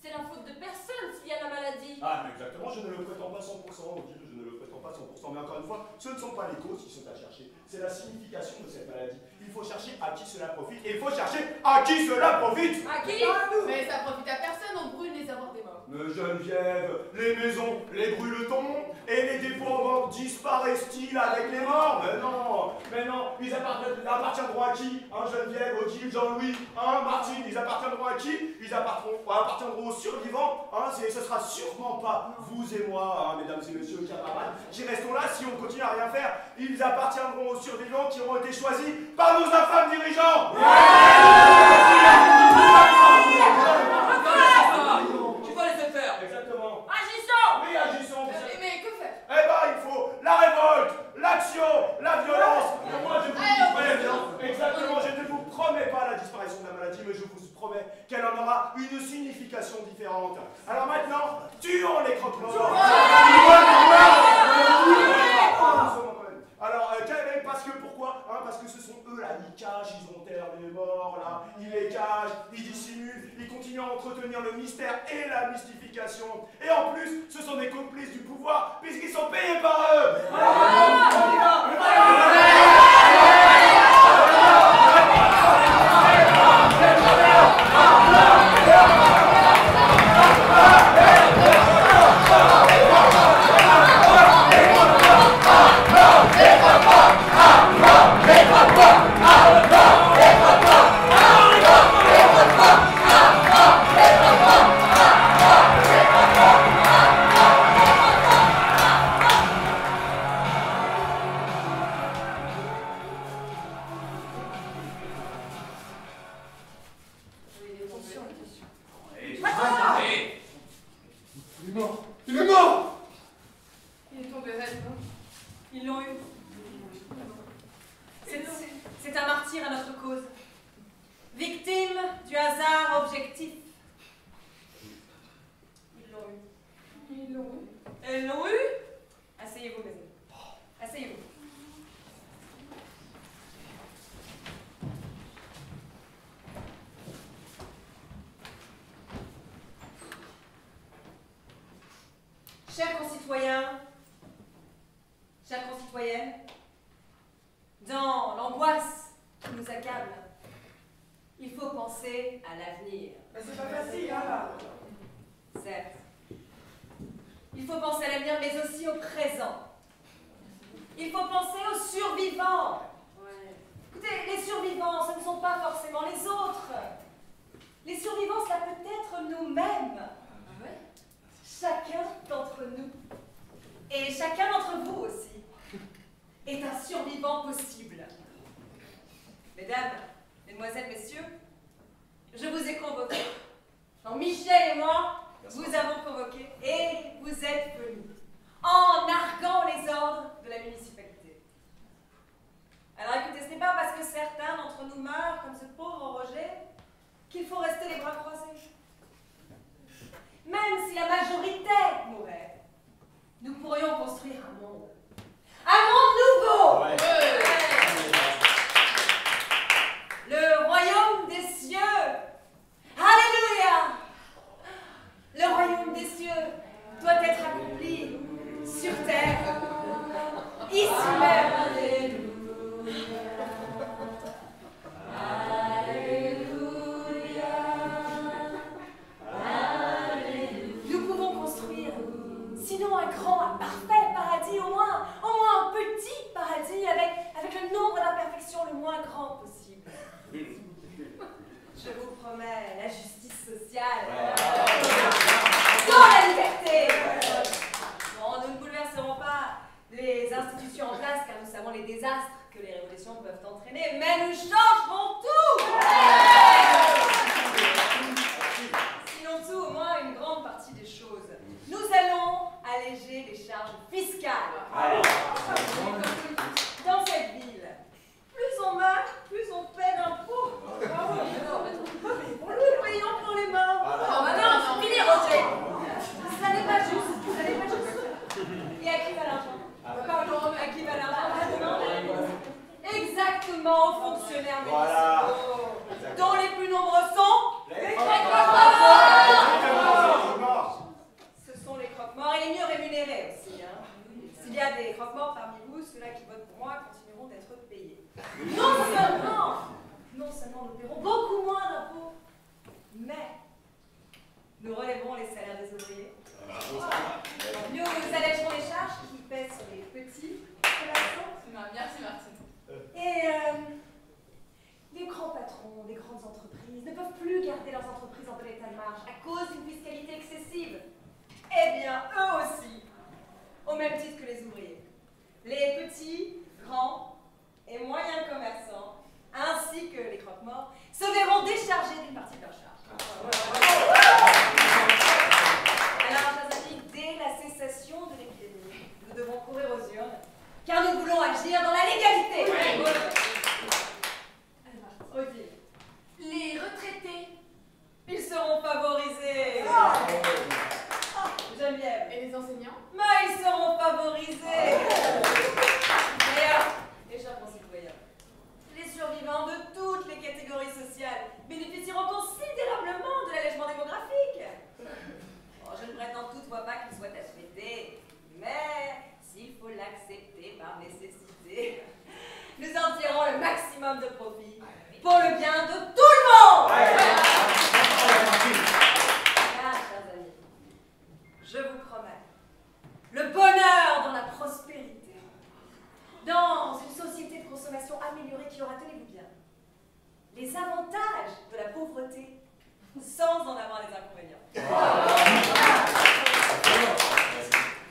C'est la faute de personne s'il y a la maladie. Ah, mais exactement, je ne le prétends pas 100%, je ne le prétends pas 100%, mais encore une fois, ce ne sont pas les causes qui sont à chercher, c'est la signification de cette maladie. Il faut chercher à qui cela profite, et il faut chercher à qui cela profite. À qui? Mais ça profite à personne, on brûle les avoirs des morts. Mais Geneviève, les maisons, les brûle-t-on? Et les dépôts en banque disparaissent-ils avec les morts? Mais non, ils appartiendront à qui? Geneviève, Odile, Jean-Louis, Martine, ils appartiendront à qui? Ils appartiendront aux survivants, ce sera sûrement pas vous et moi, mesdames et messieurs camarades, qui restons là si on continue à rien faire. Ils appartiendront aux survivants qui auront été choisis par nos infâmes dirigeants. Tu vas laisser faire. Exactement. Agissons. Oui, agissons. Mais que faire? Eh ben, il faut la révolte, l'action, la violence. Et moi, je vous exactement, je ne vous promets pas la disparition de la maladie, mais je vous promets qu'elle en aura une signification différente. Alors maintenant, tuons les croque-morts. Alors, parce que pourquoi? Parce que ce sont eux là, ils cachent, ils enterrent les morts là, ils les cachent, ils dissimulent, ils continuent à entretenir le mystère et la mystification. Et en plus, ce sont des complices du pouvoir, puisqu'ils sont payés par eux. On y va. Il est mort. Il est tombé raide, non? Ils l'ont eu. C'est un martyr à notre cause. Victime du hasard objectif. Ils l'ont eu. Ils l'ont eu. Elles l'ont eu? Asseyez-vous, mes amis. Asseyez-vous. Chers concitoyens, chères concitoyennes, dans l'angoisse qui nous accable, il faut penser à l'avenir. C'est pas facile, là. Certes. Il faut penser à l'avenir, mais aussi au présent. Il faut penser aux survivants. Écoutez, les survivants, ce ne sont pas forcément les autres. Les survivants, cela peut être nous-mêmes. Chacun d'entre nous, et chacun d'entre vous aussi, est un survivant possible. Mesdames, mesdemoiselles, messieurs, je vous ai convoqués. Donc Michel et moi, vous avons convoqué et vous êtes venus en narguant les ordres de la municipalité. Alors écoutez, ce n'est pas parce que certains d'entre nous meurent, comme ce pauvre Roger, qu'il faut rester les bras croisés. Même si la majorité mourait, nous pourrions construire un monde. Un monde nouveau! Le royaume des cieux! Alléluia! Le royaume des cieux doit être accompli sur terre, ici même. Nous pouvons construire, sinon un grand, un parfait paradis, au moins un petit paradis avec le nombre d'imperfections le moins grand possible. Je vous promets la justice sociale. Dans la liberté. Bon, nous ne bouleverserons pas les institutions en place car nous savons les désastres que les révolutions peuvent entraîner, mais nous changerons tout. Sinon tout, au moins une grande partie des choses. Nous allons alléger les charges fiscales. Dans cette ville, plus on meurt, plus on paie d'impôts. Nous payons pour les morts. Non, fini, Roger. Ça n'est pas juste. Ça n'est pas juste. Et à qui va l'argent? Pardon, à qui va l'argent? Exactement aux fonctionnaires municipaux, dont les plus nombreux sont les croque-morts. Ce sont les croque-morts et les mieux rémunérés aussi. S'il y a des croque-morts parmi vous, ceux-là qui votent pour moi continueront d'être payés. Non seulement nous paierons beaucoup moins d'impôts, mais nous relèverons les salaires des ouvriers. Nous allégerons les charges qui pèsent sur les petits commerçants. Merci, Martine. Et les grands patrons des grandes entreprises ne peuvent plus garder leurs entreprises en bon état de marge à cause d'une fiscalité excessive. Eh bien, eux aussi, au même titre que les ouvriers, les petits, grands et moyens commerçants, ainsi que les croque-morts, se verront déchargés d'une partie de leurs charges. Alors, chers amis, dès la cessation de l'épidémie, nous devons courir aux urnes, car nous voulons agir dans la légalité. Odile, les retraités, ils seront favorisés. Geneviève. Et les enseignants? Mais ils seront favorisés. D'ailleurs, les chers concitoyens, les survivants de toutes les catégories sociales bénéficieront considérablement de l'allègement démographique. Bon, je ne prétends toutefois pas qu'il soit à souhaiter, mais s'il faut l'accepter par nécessité, nous en tirerons le maximum de profit pour le bien de tout le monde. Ah, chers amis, je vous promets le bonheur dans la prospérité, dans une société de consommation améliorée qui aura, tenez-vous bien, les avantages de la pauvreté sans en avoir les inconvénients.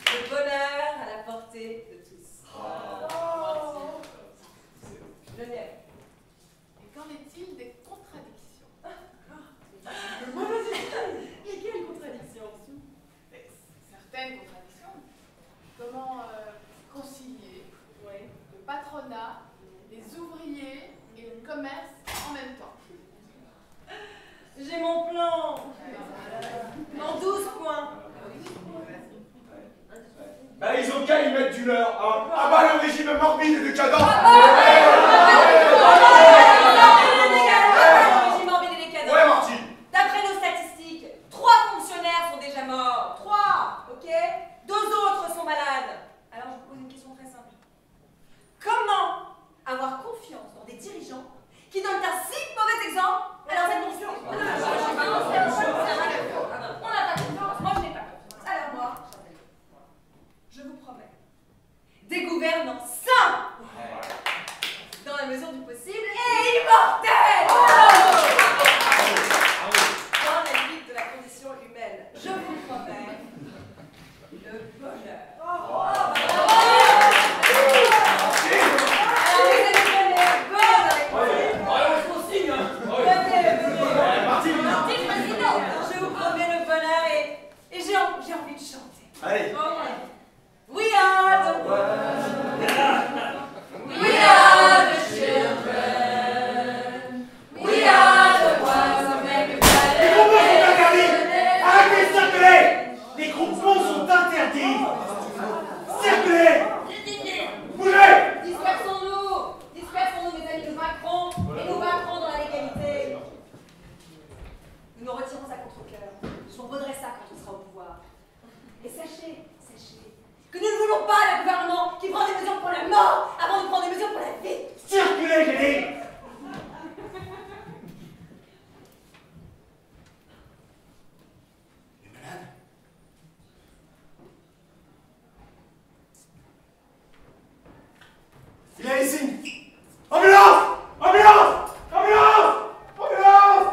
Le bonheur à la portée de tous. Geneviève. Et qu'en est-il des contradictions? Quelles contradictions? Certaines contradictions. Comment concilier le patronat, les ouvriers et le commerce en même temps? J'ai mon plan. En 12 points. Bah ils ont qu'à y mettre du leur, hein. Ah bah le régime morbide et décadent. Régime morbide et décadent. Ouais, Martine. D'après nos statistiques, 3 fonctionnaires sont déjà morts. 3, ok? 2 autres sont malades. Alors je vous pose une question très simple. Comment avoir confiance dans des dirigeants qui donnent un si mauvais exemple à leurs administrés? On n'a pas confiance. Moi, je n'ai pas confiance. Alors moi, je vous promets des gouvernants la mesure du possible et immortel. Dans la limite de la condition humaine, je vous promets le bonheur. Je vous promets le bonheur et j'ai envie de chanter. Allez. We are the world. We are the children. We are the ones who make a better day. Arrêtez de circuler! Les groupements sont interdits! Circulez! Bougez! Dispersons-nous, mes amis, nous vaincrons et nous vaincrons dans la légalité. Nous nous retirons à contre-cœur. Je vous redresserai ça quand on sera au pouvoir. Et sachez que nous ne voulons pas le gouvernement qui prend des mesures pour la mort avant de prendre des mesures pour la vie. Circulez, j'ai dit! Les malades? Il est ici! Ambulance! Ambulance! Ambulance! Ambulance!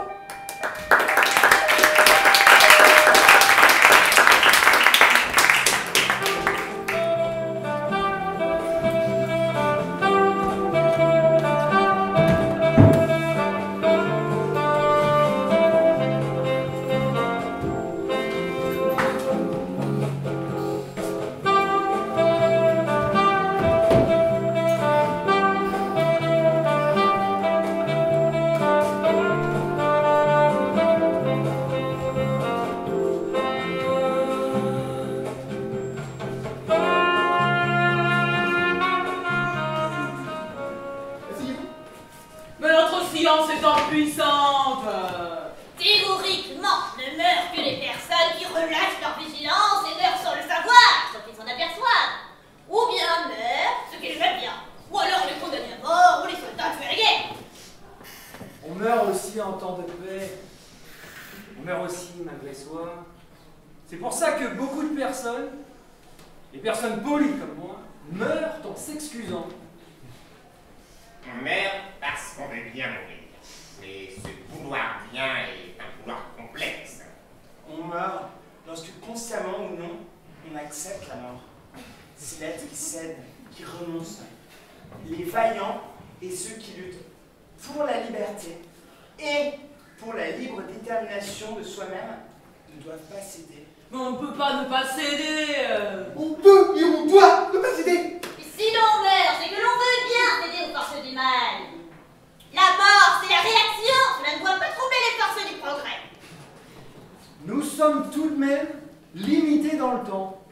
Mais notre science est impuissante. Théoriquement, ne meurent que les personnes qui relâchent leur vigilance et meurent sans le savoir, sans qu'ils s'en aperçoivent. Ou bien meurent ceux qui le veulent bien. Ou alors les condamnés à mort, ou les soldats tués à la guerre. On meurt aussi en temps de paix. On meurt aussi malgré soi. C'est pour ça que beaucoup de personnes, les personnes polies comme moi, meurent en s'excusant. On meurt parce qu'on veut bien mourir. Mais ce vouloir bien est un vouloir complexe. On meurt lorsque consciemment ou non, on accepte la mort. C'est l'être qui cède, qui renonce. Les vaillants et ceux qui luttent pour la liberté et pour la libre détermination de soi-même ne doivent pas céder. Mais on ne peut pas ne pas céder. On peut et on doit ne pas céder. Et si l'on meurt, c'est que l'on veut bien céder aux forces du mal. La mort, c'est la réaction. Cela ne doit pas troubler les forces du progrès. Nous sommes tout de même limités dans le temps.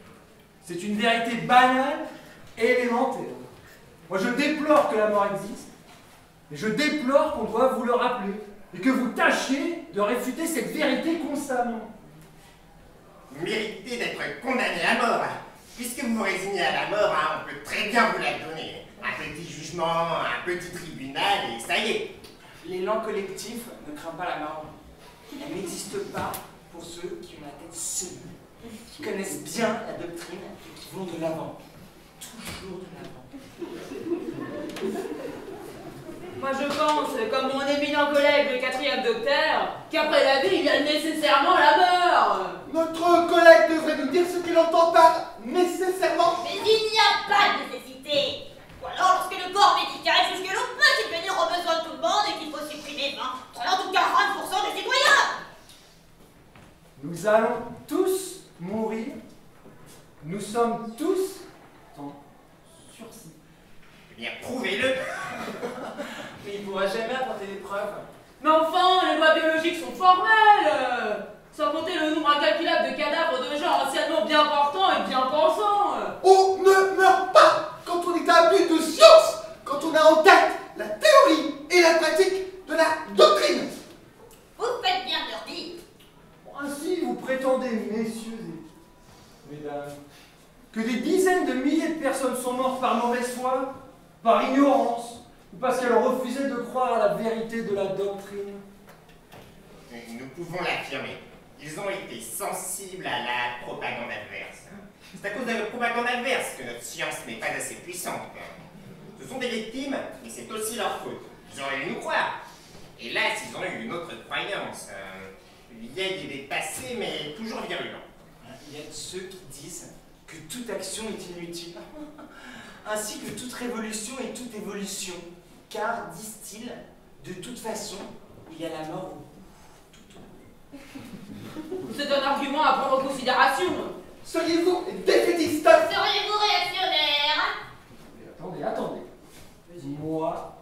C'est une vérité banale et élémentaire. Moi, je déplore que la mort existe, et je déplore qu'on doive vous le rappeler, et que vous tâchiez de réfuter cette vérité constamment. Vous méritez d'être condamné à mort. Puisque vous vous résignez à la mort, on peut très bien vous la donner. Un petit jugement, un petit tribunal, et ça y est. L'élan collectif ne craint pas la mort. Elle n'existe pas pour ceux qui ont la tête seule, qui connaissent bien la doctrine et qui vont de l'avant. Toujours de l'avant. Moi je pense, comme mon éminent collègue le 4e docteur, qu'après la vie il y a nécessairement la mort. Notre collègue devrait nous dire ce qu'il entend par nécessairement. Mais il n'y a pas de nécessité. Ou alors lorsque le corps médical juge que l'on peut subvenir aux besoins de tout le monde et qu'il faut supprimer 20, 30 ou 40% des citoyens. Nous allons tous mourir. Nous sommes tous en sursis. Eh bien, prouvez-le. Mais il ne pourra jamais apporter des preuves. Mais enfin, les lois biologiques sont formelles. Sans compter le nombre incalculable de cadavres de gens anciennement bien portants et bien pensants. On ne meurt pas quand on est à but de science, quand on a en tête la théorie et la pratique de la doctrine. Vous faites bien de leur dire. Ainsi, vous prétendez, messieurs et mesdames, que des dizaines de milliers de personnes sont mortes par mauvaise foi, par ignorance, ou parce qu'elles refusaient de croire à la vérité de la doctrine. Nous pouvons l'affirmer. Ils ont été sensibles à la propagande adverse. C'est à cause de la propagande adverse que notre science n'est pas assez puissante. Ce sont des victimes, mais c'est aussi leur toute action est inutile, ainsi que toute révolution et toute évolution, car, disent-ils, de toute façon, il y a la mort au bout. C'est un argument à prendre en considération. Seriez-vous défaitiste? Seriez-vous réactionnaire? Mais attendez. Moi,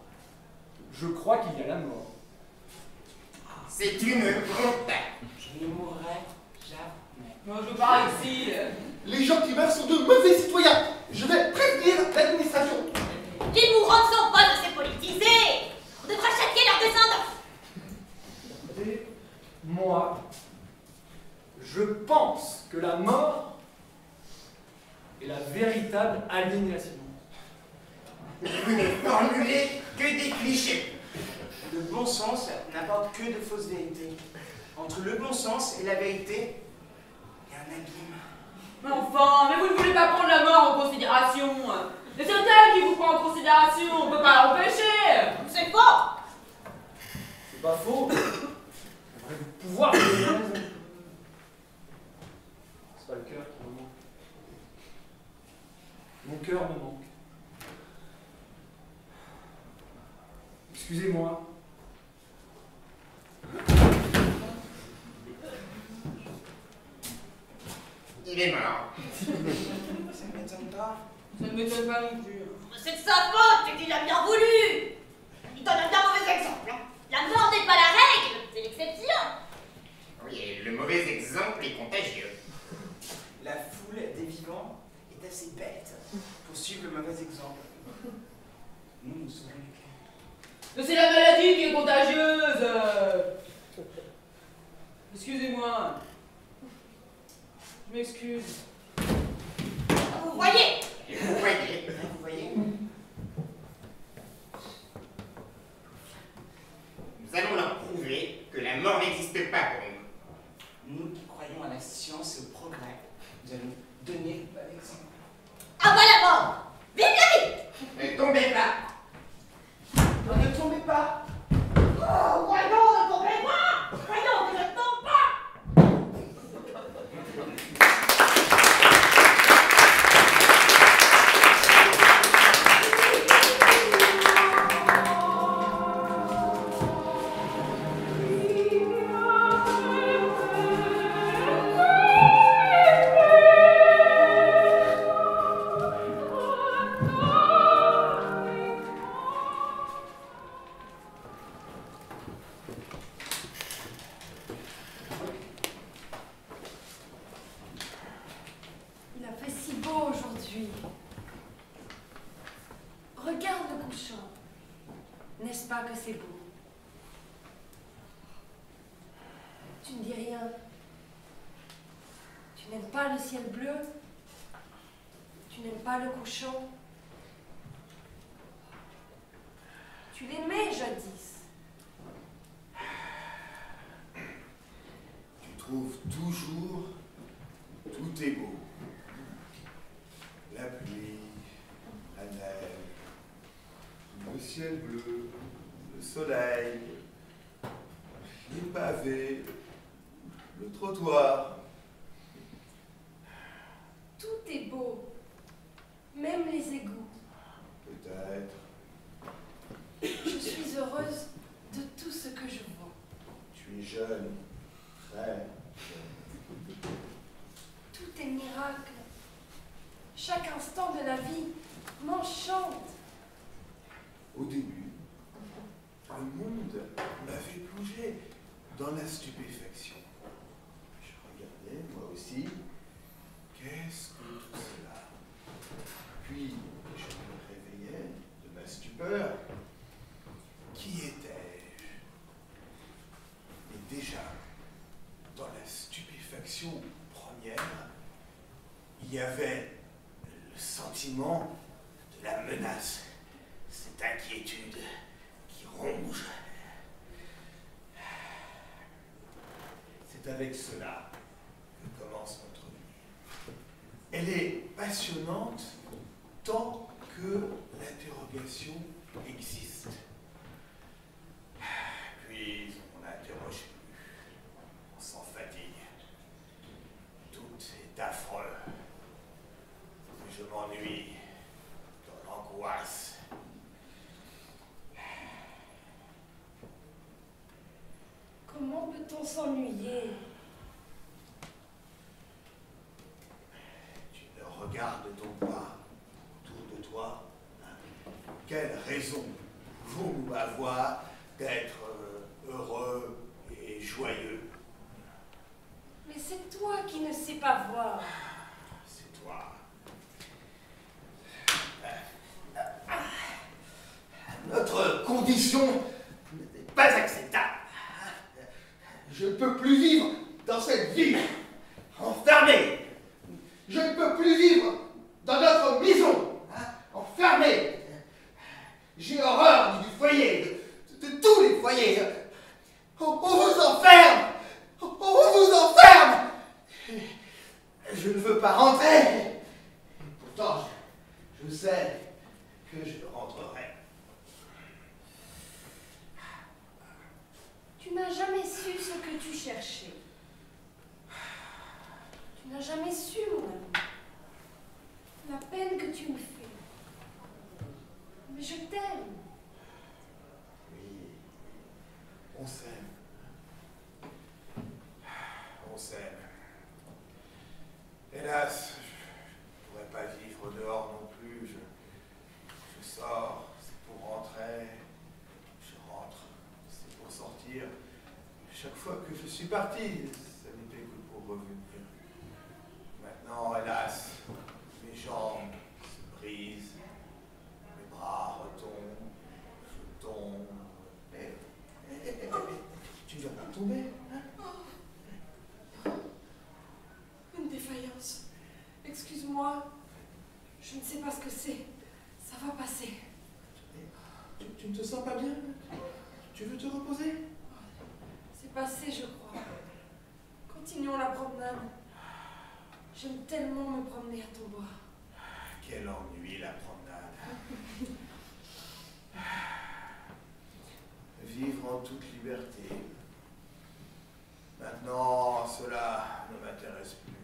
je crois qu'il y a la mort. C'est une honte. Je ne mourrai jamais. Moi, je pars ici. Les gens qui meurent sont de mauvais citoyens. Je vais prévenir l'administration. Les mourants ne sont pas de ces politisés. On devra châtier leurs descendants. Écoutez, moi, je pense que la mort est la véritable aliénation. Vous ne formulez que des clichés. Le bon sens n'apporte que de fausses vérités. Entre le bon sens et la vérité, il y a un abîme. Mais enfin, mais vous ne voulez pas prendre la mort en considération. Mais c'est elle qui vous prend en considération, on peut pas l'empêcher. C'est faux. C'est pas faux. On devrait pouvoir me donner raison. C'est pas le cœur qui me manque. Mon cœur me manque. Excusez-moi. Il est mort. Ça ne m'étonne pas. Ça ne m'étonne pas non plus. C'est de sa faute, c'est qu'il a bien voulu. Il donne un bien mauvais exemple. La mort n'est pas la règle, c'est l'exception. Oui, et le mauvais exemple est contagieux. La foule des vivants est assez bête pour suivre le mauvais exemple. Nous serons lesquels? Mais c'est la maladie qui est contagieuse. Excusez-moi. Je m'excuse. Vous voyez? Vous voyez? Vous voyez? Nous allons leur prouver que la mort n'existe pas pour nous. Nous qui croyons à la science et au progrès, nous allons donner le bon exemple. Ah bah la mort! Vive la vie! Ne tombez pas! Ne tombez pas! Oh, voyons, ne tombez pas! Voyons que je ne tombe pas! Il a fait si beau aujourd'hui. Regarde le couchant. N'est-ce pas que c'est beau? Tu ne dis rien. Tu n'aimes pas le ciel bleu? Tu n'aimes pas le couchant? Tu l'aimais jadis. Tu trouves toujours tout est beau. La pluie, la neige, le ciel bleu, le soleil, les pavés, le trottoir. Tout est beau. Même les égouts. Peut-être. Je suis heureuse de tout ce que je vois. Tu es jeune, très jeune. Tout est miracle. Chaque instant de la vie m'enchante. Au début, le monde m'avait plongé dans la stupéfaction. Je regardais, moi aussi, qu'est-ce que tout cela? Puis, je me réveillais de ma stupeur. Qui étais-je? Et déjà, dans la stupéfaction première, il y avait le sentiment de la menace, cette inquiétude qui ronge. C'est avec cela que commence notre vie. Elle est passionnante tant que l'interrogation existe. Puis on n'interroge plus, on s'en fatigue. Tout est affreux. peut-on s'ennuyer? Tu ne regardes donc pas autour de toi. Quelle raison pouvons-nous avoir d'être heureux et joyeux? Mais c'est toi qui ne sais pas voir. C'est toi. Notre condition n'est pas acceptable. Je ne peux plus vivre dans cette ville, enfermé. Je ne peux plus vivre dans notre maison, enfermé. J'ai horreur du foyer, de tous les foyers. On vous enferme. On vous enferme. Je ne veux pas rentrer. Pourtant, je sais que je rentrerai. Tu n'as jamais su ce que tu cherchais. Tu n'as jamais su, mon ami, la peine que tu me fais. Mais je t'aime. Oui, on s'aime. On s'aime. Hélas, je ne pourrais pas vivre dehors non plus. Je sors, c'est pour rentrer. Je rentre, c'est pour sortir. Chaque fois que je suis parti, ça n'était que pour revenir. Maintenant, hélas, mes jambes se brisent, mes bras retombent, je tombe. Tu ne vas pas tomber, hein? Une défaillance. Excuse-moi. Je ne sais pas ce que c'est. Ça va passer. Tu ne te sens pas bien? Tu veux te reposer? C'est passé, je crois. Continuons la promenade. J'aime tellement me promener à ton bois. Quel ennui, la promenade. Vivre en toute liberté. Maintenant, cela ne m'intéresse plus.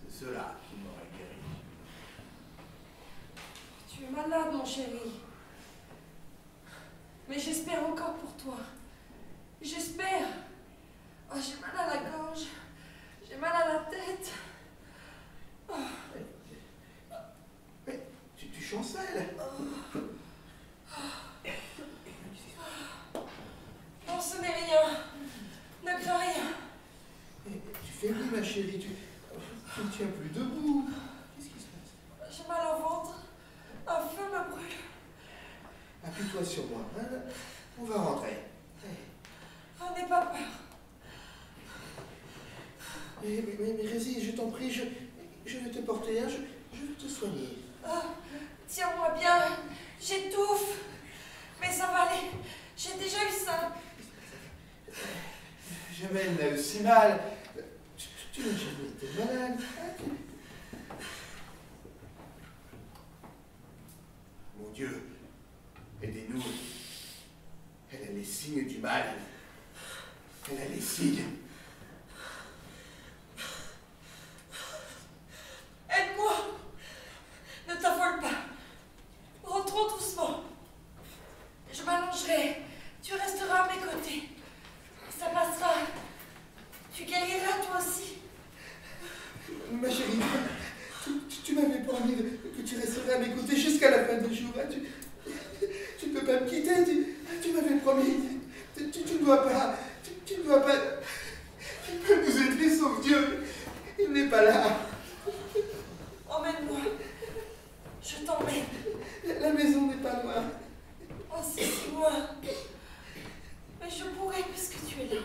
C'est cela qui m'aurait guéri. Tu es malade, mon chéri. Mais j'espère encore pour toi. J'espère. Oh, j'ai mal à la gorge. J'ai mal à la tête. Oh. Mais tu chancelles. Non, ce n'est rien. Ne crains rien. Tu fais mieux, ma chérie. Tu ne tiens plus debout. Qu'est-ce qui se passe? J'ai mal au ventre. Un feu me brûle. Appuie-toi sur moi. Hein? On va rentrer. Oh, n'aie pas peur. Mais résiste, je t'en prie. Je vais te porter. Hein? Je vais te soigner. Oh, tiens-moi bien. J'étouffe. Mais ça va aller. J'ai déjà eu ça. Jamais elle n'a eu si mal. Tu n'as jamais été malade. Mon Dieu, aidez-nous. Elle a les signes du mal. Elle a les signes. Aide-moi. Ne t'affole pas. Rentrons doucement. Je m'allongerai. Tu resteras à mes côtés. Ça passera. Tu guériras toi aussi. Ma chérie, tu m'avais promis que tu resterais à mes côtés jusqu'à la fin des jours. Hein. Tu ne peux pas me quitter. Tu m'avais promis. Tu ne dois pas. Tu ne dois pas. Tu peux nous aider, sauf Dieu. Il n'est pas là. Emmène-moi. Je t'emmène. La maison n'est pas loin. Oh, c'est si loin. Mais je pourrai puisque tu es là.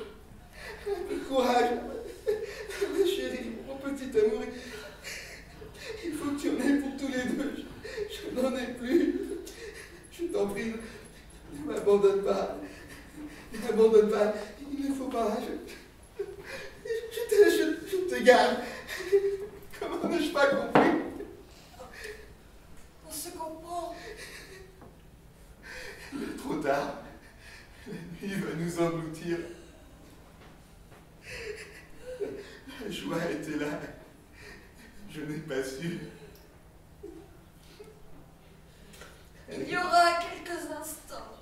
Un peu de courage. Ma chérie, mon petit amour. Il faut que tu en aies pour tous les deux. Je n'en ai plus. Je t'en prie, ne m'abandonne pas. Ne m'abandonne pas. Il ne faut pas. Je te garde. Comment n'ai-je pas compris? On se comprend. Il est trop tard. La nuit va nous engloutir. La joie était là. Je n'ai pas su. Il y aura quelques instants.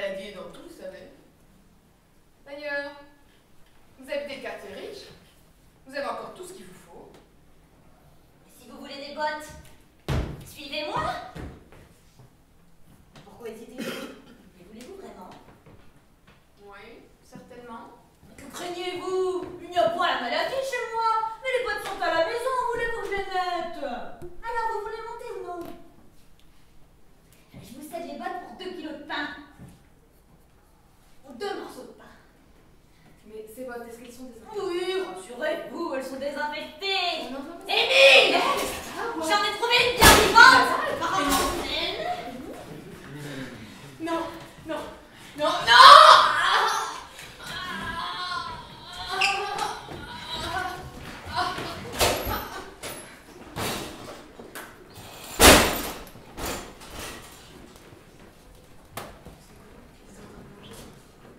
maladie dont tout le savez. D'ailleurs, vous habitez le quartier riche, vous avez encore tout ce qu'il vous faut. Si vous voulez des bottes, suivez-moi. Pourquoi hésitez-vous? Les voulez-vous vraiment? Oui, certainement. Que craignez-vous? Il n'y a pas la maladie chez moi. Mais les bottes sont à la maison, voulez-vous que je les mette? Alors vous voulez monter ou non? Je vous cède les bottes pour 2 kilos de pain. Ou 2 morceaux de pain. Mais ces bottes, est-ce qu'elles sont désinfectées? Oui, rassurez-vous, elles sont désinfectées. Émile! J'en ai trouvé une bien vivante! Non, non, non, non!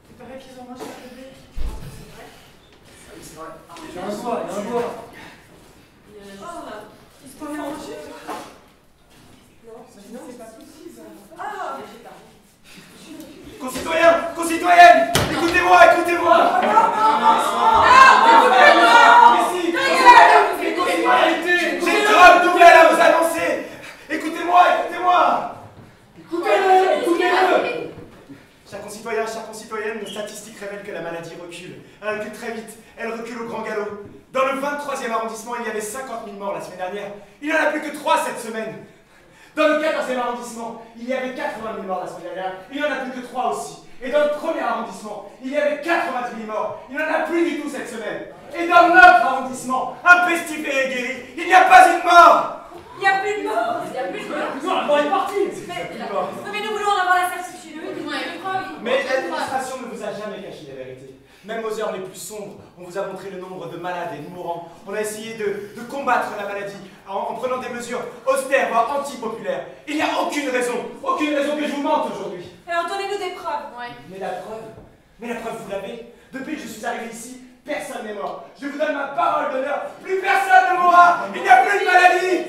Il paraît qu'ils ont mangé un bébé. C'est vrai? Ah oui, c'est vrai. Il y a un bois, il y a un bois. Ils se sont mangés. Non, c'est pas possible. Ah! Concitoyens, concitoyennes, écoutez-moi, écoutez-moi. J'ai une grande nouvelle à vous annoncer. Écoutez-moi, écoutez-moi. Écoutez-le, écoutez-le. Chers concitoyens, chères concitoyennes, nos statistiques révèlent que la maladie recule. Elle recule très vite, elle recule au grand galop. Dans le 23e arrondissement, il y avait 50 000 morts la semaine dernière. Il n'y en a plus que 3 cette semaine. Dans le 14e arrondissement, il y avait 80 000 morts la semaine dernière. Il n'y en a plus que 3 aussi. Et dans le 1er arrondissement, il y avait 90 000 morts. Il n'y en a plus du tout cette semaine. Et dans notre arrondissement, un pestiféré guéri, il n'y a pas une mort. Il n'y a plus de mort. Il n'y a plus de mort. Non, la mort est partie. Mais nous voulons en avoir la certitude. Mais l'administration ne vous a jamais caché la vérité. Même aux heures les plus sombres, on vous a montré le nombre de malades et de mourants. On a essayé de combattre la maladie en prenant des mesures austères, voire anti-populaires. Il n'y a aucune raison que je vous mente aujourd'hui. Alors donnez-nous des preuves. Mais la preuve, vous l'avez. Depuis que je suis arrivé ici, personne n'est mort. Je vous donne ma parole d'honneur, plus personne ne mourra. Il n'y a plus de maladie.